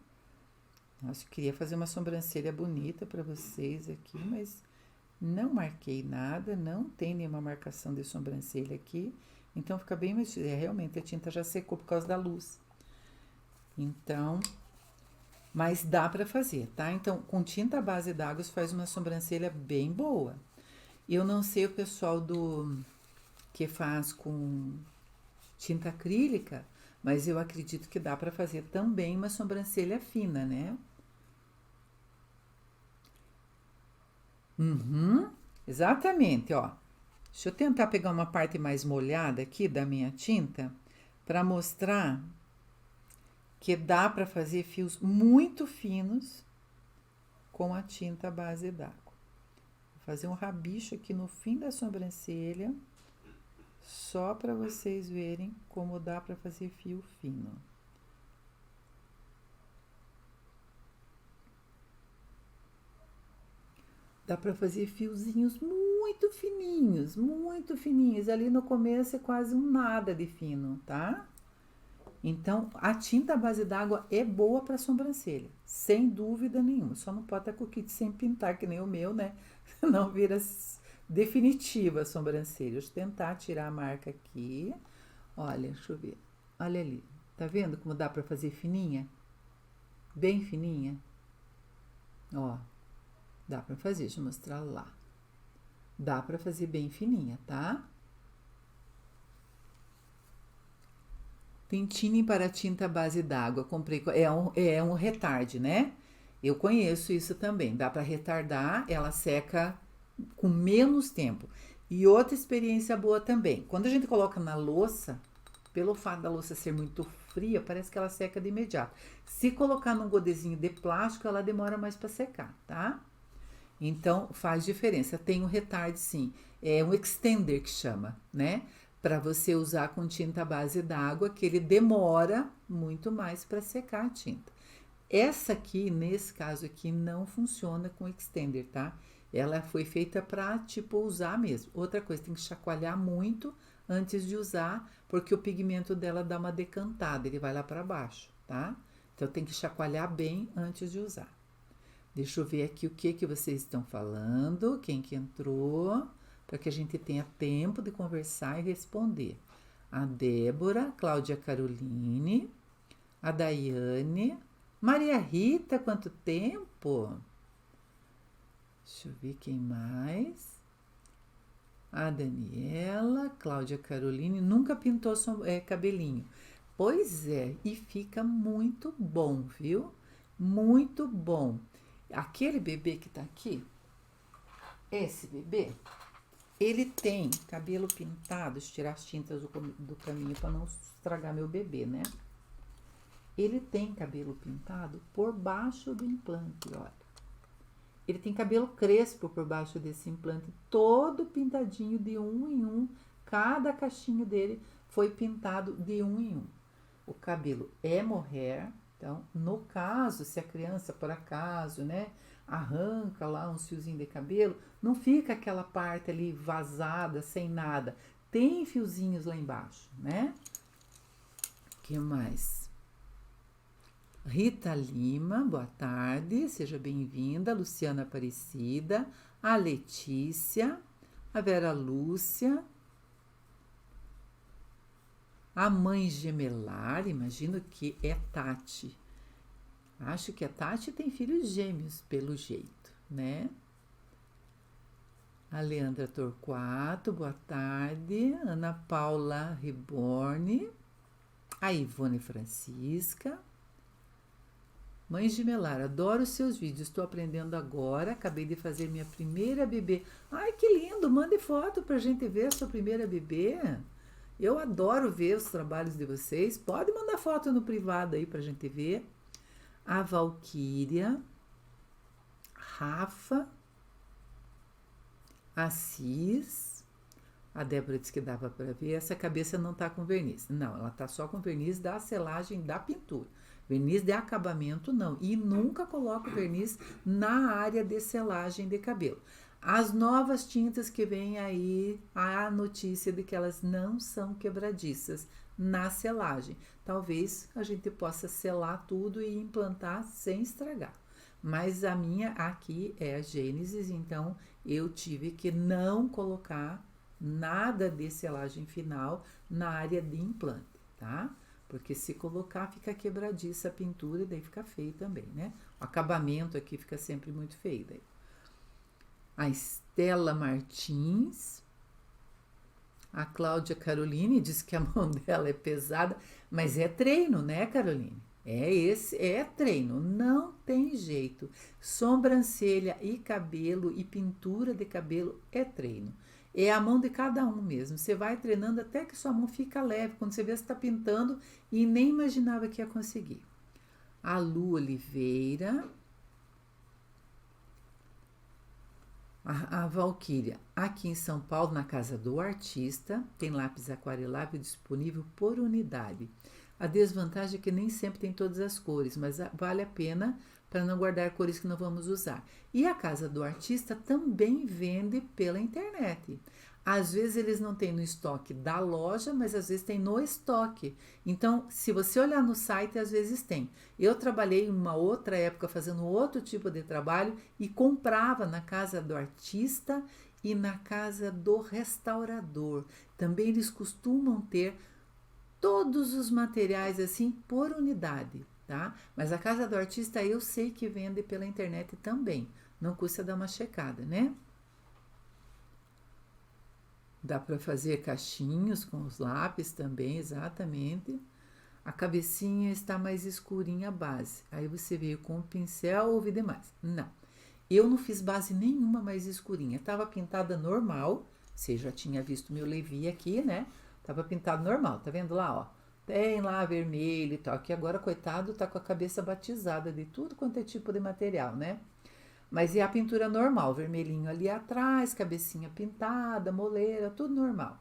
Nossa, eu queria fazer uma sobrancelha bonita para vocês aqui, mas não marquei nada, não tem nenhuma marcação de sobrancelha aqui, então fica bem mais... realmente a tinta já secou por causa da luz. Então... mas dá para fazer, tá? Então, com tinta base d'água, você faz uma sobrancelha bem boa. Eu não sei o pessoal que faz com tinta acrílica, Mas eu acredito que dá para fazer também uma sobrancelha fina, né? Uhum, exatamente, ó. Deixa eu tentar pegar uma parte mais molhada aqui da minha tinta para mostrar que dá para fazer fios muito finos com a tinta base d'água. Vou fazer um rabicho aqui no fim da sobrancelha, só para vocês verem como dá para fazer fio fino. Dá para fazer fiozinhos muito fininhos. Ali no começo é quase um nada de fino, tá? Então, a tinta base d'água é boa para sobrancelha, sem dúvida nenhuma. Só não pode estar com o kit sem pintar, que nem o meu, né? Não vira definitiva a sobrancelha. Deixa eu tentar tirar a marca aqui. Olha, deixa eu ver. Olha ali. Tá vendo como dá para fazer fininha? Bem fininha. Ó, dá para fazer. Deixa eu mostrar lá. Dá para fazer bem fininha, tá? Tintine para tinta base d'água. Comprei. É um retarde, né? Eu conheço isso também. Dá para retardar, ela seca com menos tempo. E outra experiência boa também. Quando a gente coloca na louça, pelo fato da louça ser muito fria, parece que ela seca de imediato. Se colocar num godezinho de plástico, ela demora mais para secar, tá? Então faz diferença. Tem um retarde, sim. É um extender que chama, né? Para você usar com tinta base d'água, que ele demora muito mais para secar a tinta. Essa aqui, nesse caso aqui, não funciona com extender, tá? Ela foi feita para, tipo, usar mesmo. Outra coisa, tem que chacoalhar muito antes de usar, porque o pigmento dela dá uma decantada, ele vai lá para baixo, tá? Então tem que chacoalhar bem antes de usar. Deixa eu ver aqui o que vocês estão falando, quem que entrou, para que a gente tenha tempo de conversar e responder. A Débora, Cláudia Caroline, a Daiane, Maria Rita, quanto tempo? Deixa eu ver quem mais. A Daniela, Cláudia Caroline, nunca pintou cabelinho. Pois é, e fica muito bom, viu? Muito bom. Aquele bebê que tá aqui, esse bebê, ele tem cabelo pintado. Deixa eu tirar as tintas do caminho para não estragar meu bebê, né? Ele tem cabelo pintado por baixo do implante, olha. Ele tem cabelo crespo por baixo desse implante, todo pintadinho de um em um. Cada cachinho dele foi pintado de um em um. O cabelo é mohair, então, no caso, se a criança, por acaso, né, arranca lá uns fiozinhos de cabelo, não fica aquela parte ali vazada, sem nada. Tem fiozinhos lá embaixo, né? O que mais? Rita Lima, boa tarde, seja bem-vinda. Luciana Aparecida, a Letícia, a Vera Lúcia, a mãe gemelar, imagino que é Tati. Acho que a Tati tem filhos gêmeos, pelo jeito, né? A Leandra Torquato, boa tarde. Ana Paula Riborne, a Ivone Francisca. Mãe gemelar, adoro os seus vídeos, estou aprendendo agora, acabei de fazer minha primeira bebê. Ai, que lindo, mande foto pra gente ver a sua primeira bebê. Eu adoro ver os trabalhos de vocês, pode mandar foto no privado aí pra gente ver. A Valquíria, Rafa, Assis, a Débora disse que dava para ver, essa cabeça não tá com verniz. Não, ela tá só com verniz da selagem da pintura. Verniz de acabamento, não. E nunca coloco verniz na área de selagem de cabelo. As novas tintas que vêm aí, a notícia de que elas não são quebradiças na selagem. Talvez a gente possa selar tudo e implantar sem estragar. Mas a minha aqui é a Gênesis, então eu tive que não colocar nada de selagem final na área de implante, tá? Porque se colocar, fica quebradiça a pintura e daí fica feio também, né? O acabamento aqui fica sempre muito feio daí. A Estela Martins, A Cláudia Caroline diz que a mão dela é pesada, mas é treino, né, Caroline? É treino, não tem jeito. Sobrancelha e cabelo e pintura de cabelo é treino. É a mão de cada um mesmo. Você vai treinando até que sua mão fica leve. Quando você vê, você está pintando e nem imaginava que ia conseguir. A Lu Oliveira. A Valquíria, aqui em São Paulo, na Casa do Artista, tem lápis aquarelável disponível por unidade. A desvantagem é que nem sempre tem todas as cores, mas vale a pena para não guardar cores que não vamos usar. E a Casa do Artista também vende pela internet. Às vezes eles não têm no estoque da loja, mas às vezes tem no estoque. Então, se você olhar no site, às vezes tem. Eu trabalhei em uma outra época fazendo outro tipo de trabalho e comprava na Casa do Artista e na Casa do Restaurador. Também eles costumam ter todos os materiais assim por unidade, tá? Mas a Casa do Artista eu sei que vende pela internet também. Não custa dar uma checada, né? Dá para fazer cachinhos com os lápis também, exatamente. A cabecinha está mais escurinha a base. Aí você veio com o pincel ou vi demais? Não. Eu não fiz base nenhuma mais escurinha. Estava pintada normal. Você já tinha visto meu levi aqui, né? Tava pintado normal, tá vendo lá, ó? Tem lá vermelho e tal. Que agora, coitado, tá com a cabeça batizada de tudo quanto é tipo de material, né? Mas é a pintura normal, vermelhinho ali atrás, cabecinha pintada, moleira, tudo normal.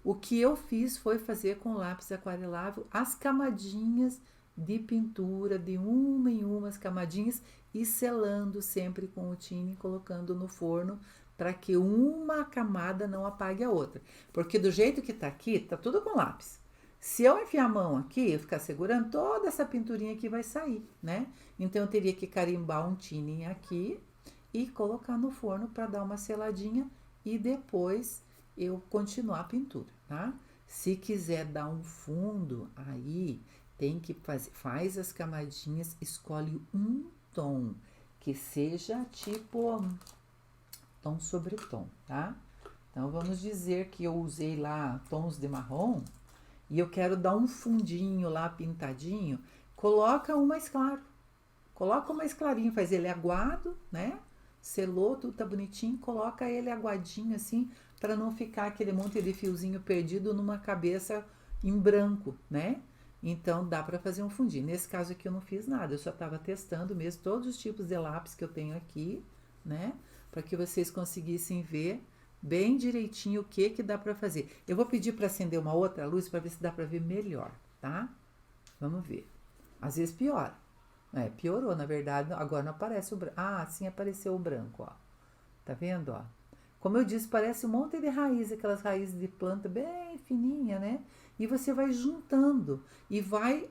O que eu fiz foi fazer com lápis aquarelável as camadinhas de pintura, de uma em umas camadinhas, e selando sempre com o tine, colocando no forno para que uma camada não apague a outra. Porque do jeito que tá aqui, tá tudo com lápis. Se eu enfiar a mão aqui, eu ficar segurando, toda essa pinturinha aqui vai sair, né? Então eu teria que carimbar um tine aqui e colocar no forno para dar uma seladinha e depois eu continuar a pintura, tá? Se quiser dar um fundo, aí tem que faz as camadinhas, escolhe um tom que seja tipo tom sobre tom, tá? Então vamos dizer que eu usei lá tons de marrom e eu quero dar um fundinho lá pintadinho, coloca um mais claro. Coloca um mais clarinho, faz ele aguado, né? Selou, tudo tá bonitinho, coloca ele aguadinho assim, para não ficar aquele monte de fiozinho perdido numa cabeça em branco, né? Então dá para fazer um fundinho. Nesse caso aqui eu não fiz nada, eu só estava testando mesmo todos os tipos de lápis que eu tenho aqui, né? Para que vocês conseguissem ver bem direitinho o que dá para fazer. Eu vou pedir para acender uma outra luz para ver se dá para ver melhor, tá? Vamos ver. Às vezes piora. Piorou, na verdade, agora não aparece o branco. Ah, sim, apareceu o branco, ó. Tá vendo, ó? Como eu disse, parece um monte de raiz, aquelas raízes de planta bem fininha, né? E você vai juntando e vai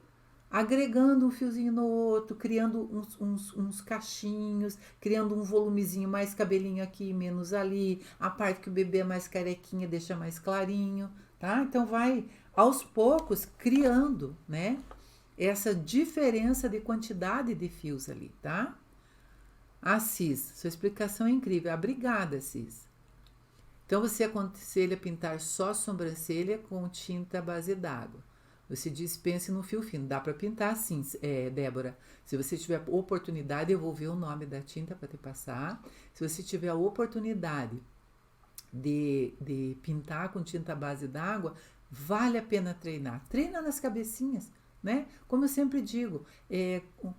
agregando um fiozinho no outro, criando uns cachinhos, criando um volumezinho, mais cabelinho aqui, menos ali. A parte que o bebê é mais carequinha, deixa mais clarinho, tá? Então vai aos poucos criando, né? Essa diferença de quantidade de fios ali, tá? Cis, sua explicação é incrível. Obrigada, Cis. Então, você aconselha pintar só sobrancelha com tinta à base d'água. Você diz, pense no fio fino. Dá para pintar sim, Débora. Se você tiver oportunidade, eu vou ver o nome da tinta para te passar. Se você tiver a oportunidade de pintar com tinta à base d'água, vale a pena treinar. Treina nas cabecinhas, né? Como eu sempre digo,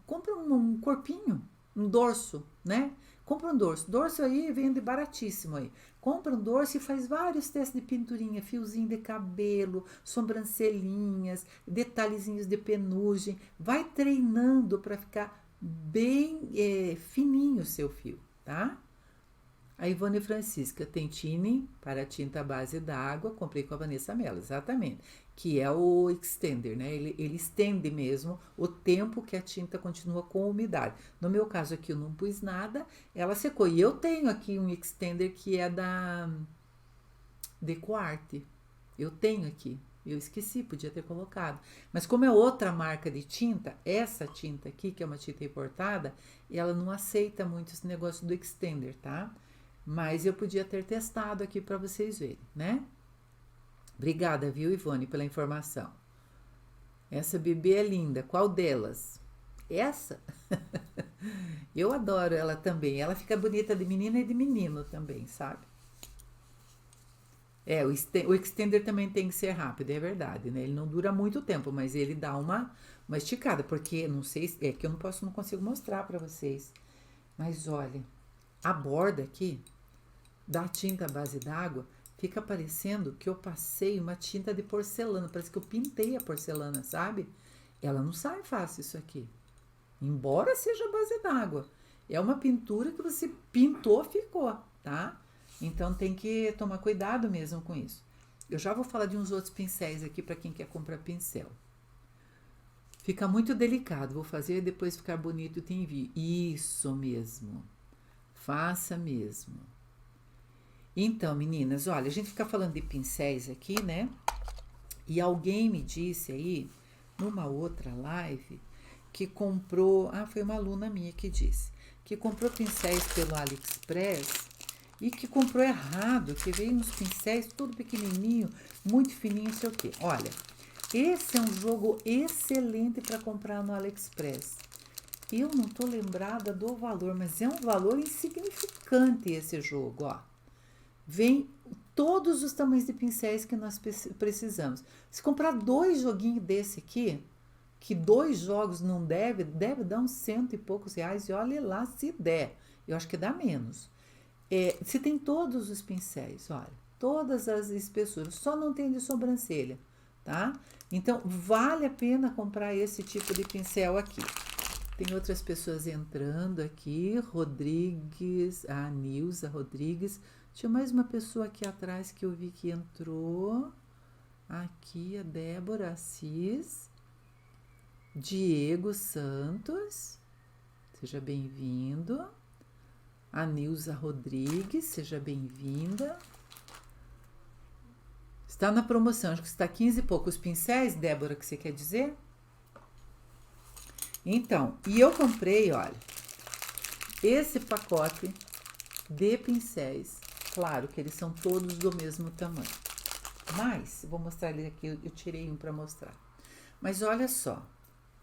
compra um corpinho, um dorso, né? Compra um dorso. Dorso aí vende baratíssimo aí. Compra um dorso e faz vários testes de pinturinha, fiozinho de cabelo, sobrancelhinhas, detalhezinhos de penugem. Vai treinando para ficar bem fininho o seu fio, tá? A Ivone Francisca tem tine para tinta à base d'água, comprei com a Vanessa Mello, exatamente, que é o extender, né? Ele estende mesmo o tempo que a tinta continua com umidade. No meu caso aqui eu não pus nada, ela secou. E eu tenho aqui um extender que é da Decoarte. Eu tenho aqui. Eu esqueci, podia ter colocado. Mas como é outra marca de tinta, essa tinta aqui, que é uma tinta importada, ela não aceita muito esse negócio do extender, tá? Mas eu podia ter testado aqui para vocês verem, né? Obrigada, viu, Ivone, pela informação. Essa bebê é linda. Qual delas? Essa? Eu adoro ela também. Ela fica bonita de menina e de menino também, sabe? É, o extender também tem que ser rápido, é verdade, né? Ele não dura muito tempo, mas ele dá uma esticada, porque não sei, é que eu não consigo mostrar pra vocês. Mas olha, a borda aqui da tinta à base d'água fica parecendo que eu passei uma tinta de porcelana, parece que eu pintei a porcelana, sabe? Ela não sai fácil isso aqui, embora seja a base d'água. É uma pintura que você pintou, ficou, tá? Então tem que tomar cuidado mesmo com isso. Eu já vou falar de uns outros pincéis aqui para quem quer comprar pincel. Fica muito delicado, vou fazer e depois ficar bonito e te envio. Isso mesmo, faça mesmo. Então, meninas, olha, a gente fica falando de pincéis aqui, né? E alguém me disse aí, numa outra live, que comprou. Ah, foi uma aluna minha que disse. Que comprou pincéis pelo AliExpress e que comprou errado, que veio uns pincéis tudo pequenininho, muito fininho, sei o quê. Olha, esse é um jogo excelente para comprar no AliExpress. Eu não tô lembrada do valor, mas é um valor insignificante esse jogo, ó. Vem todos os tamanhos de pincéis que nós precisamos. Se comprar 2 joguinhos desse aqui, que 2 jogos não deve dar uns cento e poucos reais, e olha lá se der. Eu acho que dá menos. Se tem todos os pincéis, olha, todas as espessuras, só não tem de sobrancelha, tá? Então, vale a pena comprar esse tipo de pincel aqui. Tem outras pessoas entrando aqui, Rodrigues, a Nilza Rodrigues. Tinha mais uma pessoa aqui atrás que eu vi que entrou. Aqui a Débora Assis. Diego Santos, seja bem-vindo. A Nilza Rodrigues, seja bem-vinda. Está na promoção, acho que está 15 e poucos pincéis, Débora, que você quer dizer? Então, e eu comprei, olha, esse pacote de pincéis. Claro que eles são todos do mesmo tamanho. Mas, vou mostrar ele aqui, eu tirei um para mostrar. Mas olha só,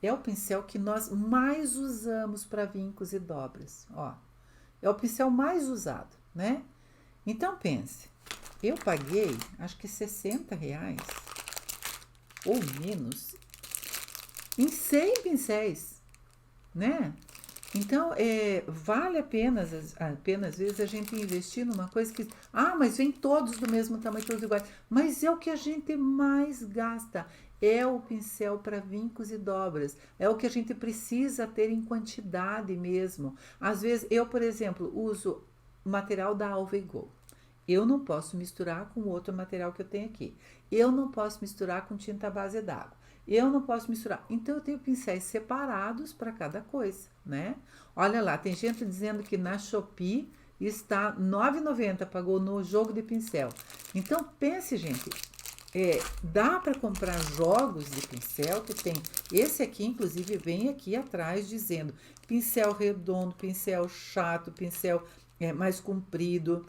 é o pincel que nós mais usamos para vincos e dobras, ó. É o pincel mais usado, né? Então pense, eu paguei acho que R$ 60 ou menos em 100 pincéis, né? Então, vale a pena, às vezes, a gente investir numa coisa que. Ah, mas vem todos do mesmo tamanho, todos iguais. Mas é o que a gente mais gasta. É o pincel para vincos e dobras. É o que a gente precisa ter em quantidade mesmo. Às vezes, eu, por exemplo, uso material da Alvegol. Eu não posso misturar com outro material que eu tenho aqui. Eu não posso misturar com tinta à base d'água. Eu não posso misturar. Então, eu tenho pincéis separados para cada coisa, né? Olha lá, tem gente dizendo que na Shopee está R$ 9,90, pagou no jogo de pincel. Então, pense, gente, dá para comprar jogos de pincel que tem. Esse aqui, inclusive, vem aqui atrás dizendo pincel redondo, pincel chato, pincel mais comprido,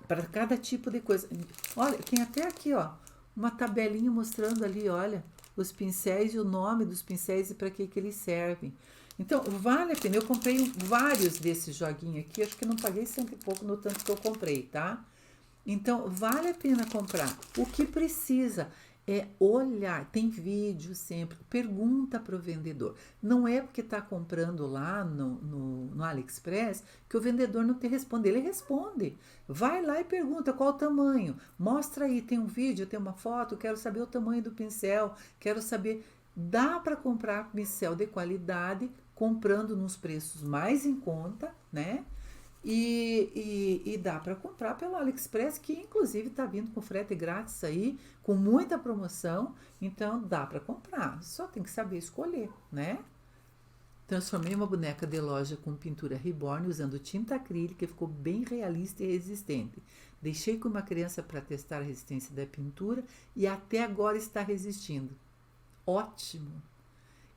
para cada tipo de coisa. Olha, tem até aqui, ó, uma tabelinha mostrando ali, olha, os pincéis e o nome dos pincéis e para que eles servem. Então, vale a pena. Eu comprei vários desses joguinhos aqui, acho que não paguei cento e pouco no tanto que eu comprei, tá? Então, vale a pena comprar. O que precisa é olhar, tem vídeo sempre, pergunta para o vendedor. Não é porque está comprando lá no AliExpress que o vendedor não te responde. Ele responde. Vai lá e pergunta qual o tamanho. Mostra aí, tem um vídeo, tem uma foto, quero saber o tamanho do pincel, quero saber. Dá para comprar pincel de qualidade comprando nos preços mais em conta, né? E dá para comprar pelo AliExpress, que inclusive está vindo com frete grátis aí, com muita promoção. Então dá para comprar, só tem que saber escolher, né? Transformei uma boneca de loja com pintura Reborn usando tinta acrílica e ficou bem realista e resistente. Deixei com uma criança para testar a resistência da pintura e até agora está resistindo. Ótimo!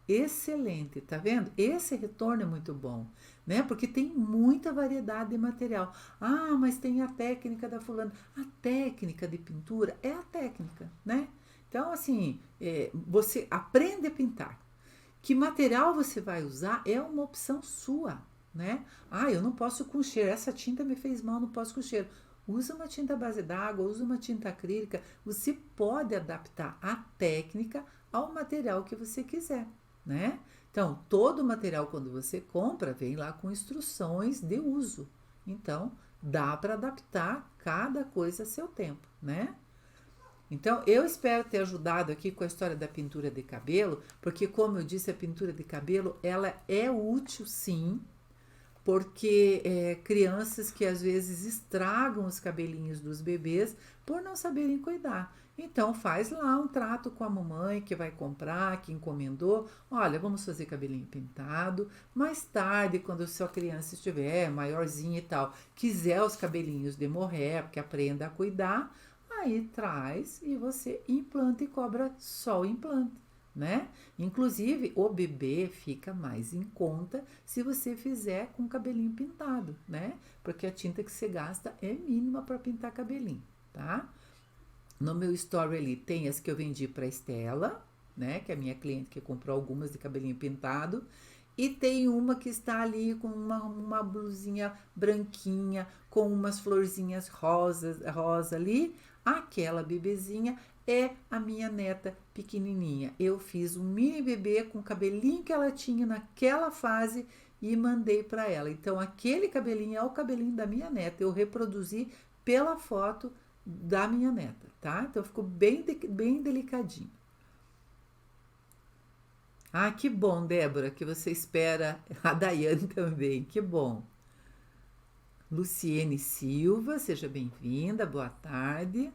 excelente, tá vendo? Esse retorno é muito bom, né? Porque tem muita variedade de material. Ah, mas tem a técnica da fulana. A técnica de pintura é a técnica, né? Então, assim, você aprende a pintar. Que material você vai usar é uma opção sua, né? Ah, eu não posso com cheiro, essa tinta me fez mal, não posso com cheiro. Usa uma tinta à base d'água, usa uma tinta acrílica. Você pode adaptar a técnica ao material que você quiser, né? Então, todo material quando você compra vem lá com instruções de uso. Então, dá para adaptar cada coisa a seu tempo, né? Então, eu espero ter ajudado aqui com a história da pintura de cabelo, porque como eu disse, a pintura de cabelo, ela é útil sim, porque crianças que às vezes estragam os cabelinhos dos bebês por não saberem cuidar. Então faz lá um trato com a mamãe que vai comprar, que encomendou. Olha, vamos fazer cabelinho pintado. Mais tarde, quando a sua criança estiver maiorzinha e tal, quiser os cabelinhos de morrer, porque aprenda a cuidar, aí traz e você implanta e cobra só o implante, né? Inclusive, o bebê fica mais em conta se você fizer com cabelinho pintado, né? Porque a tinta que você gasta é mínima para pintar cabelinho, tá? No meu story ali tem as que eu vendi para Estela, né? Que é a minha cliente que comprou algumas de cabelinho pintado. E tem uma que está ali com uma blusinha branquinha, com umas florzinhas rosa ali. Aquela bebezinha é a minha neta pequenininha. Eu fiz um mini bebê com o cabelinho que ela tinha naquela fase e mandei para ela. Então, aquele cabelinho é o cabelinho da minha neta. Eu reproduzi pela foto da minha neta, tá? Então, ficou bem delicadinho. Ah, que bom, Débora, que você espera a Daiane também. Que bom. Luciene Silva, seja bem-vinda, boa tarde.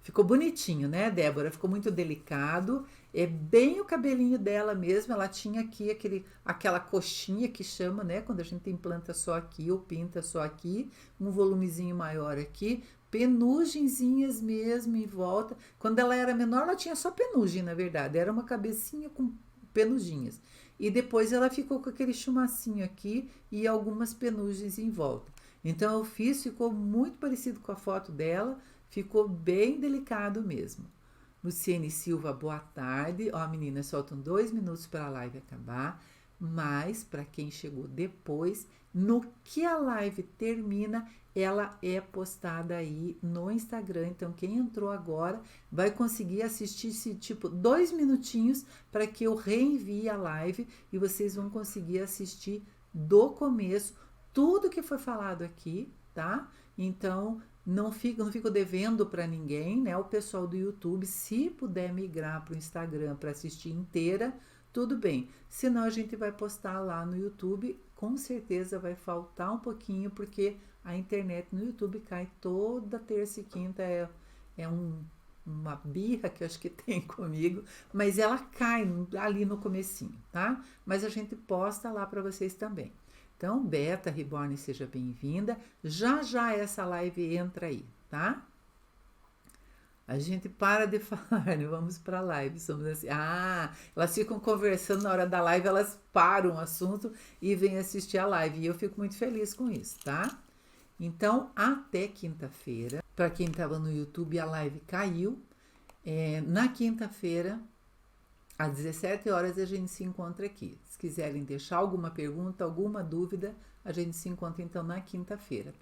Ficou bonitinho, né, Débora? Ficou muito delicado. É bem o cabelinho dela mesmo. Ela tinha aqui aquela coxinha que chama, né? Quando a gente implanta só aqui ou pinta só aqui, um volumezinho maior aqui, penugenzinhas mesmo em volta. Quando ela era menor, ela tinha só penugem, na verdade. Era uma cabecinha com penuginhas. E depois ela ficou com aquele chumacinho aqui e algumas penugens em volta. Então eu fiz, ficou muito parecido com a foto dela. Ficou bem delicado mesmo. Luciene Silva, boa tarde. Ó, meninas, faltam 2 minutos para a live acabar. Mas, para quem chegou depois, no que a live termina, ela é postada aí no Instagram. Então, quem entrou agora vai conseguir assistir esse tipo 2 minutinhos para que eu reenvie a live e vocês vão conseguir assistir do começo tudo que foi falado aqui, tá? Então, não fico devendo para ninguém, né? O pessoal do YouTube, se puder migrar para o Instagram para assistir inteira, tudo bem. Senão a gente vai postar lá no YouTube, com certeza vai faltar um pouquinho, porque a internet no YouTube cai toda terça e quinta, uma birra que eu acho que tem comigo, mas ela cai ali no comecinho, tá? Mas a gente posta lá para vocês também. Então, Beta Reborn, seja bem-vinda. Já essa live entra aí, tá? A gente para de falar, né? Vamos para a live. Somos assim. Ah, elas ficam conversando na hora da live, elas param o assunto e vêm assistir a live. E eu fico muito feliz com isso, tá? Então, até quinta-feira. Para quem estava no YouTube, a live caiu. Na quinta-feira, às 17 horas, a gente se encontra aqui. Se quiserem deixar alguma pergunta, alguma dúvida, a gente se encontra então na quinta-feira, tá?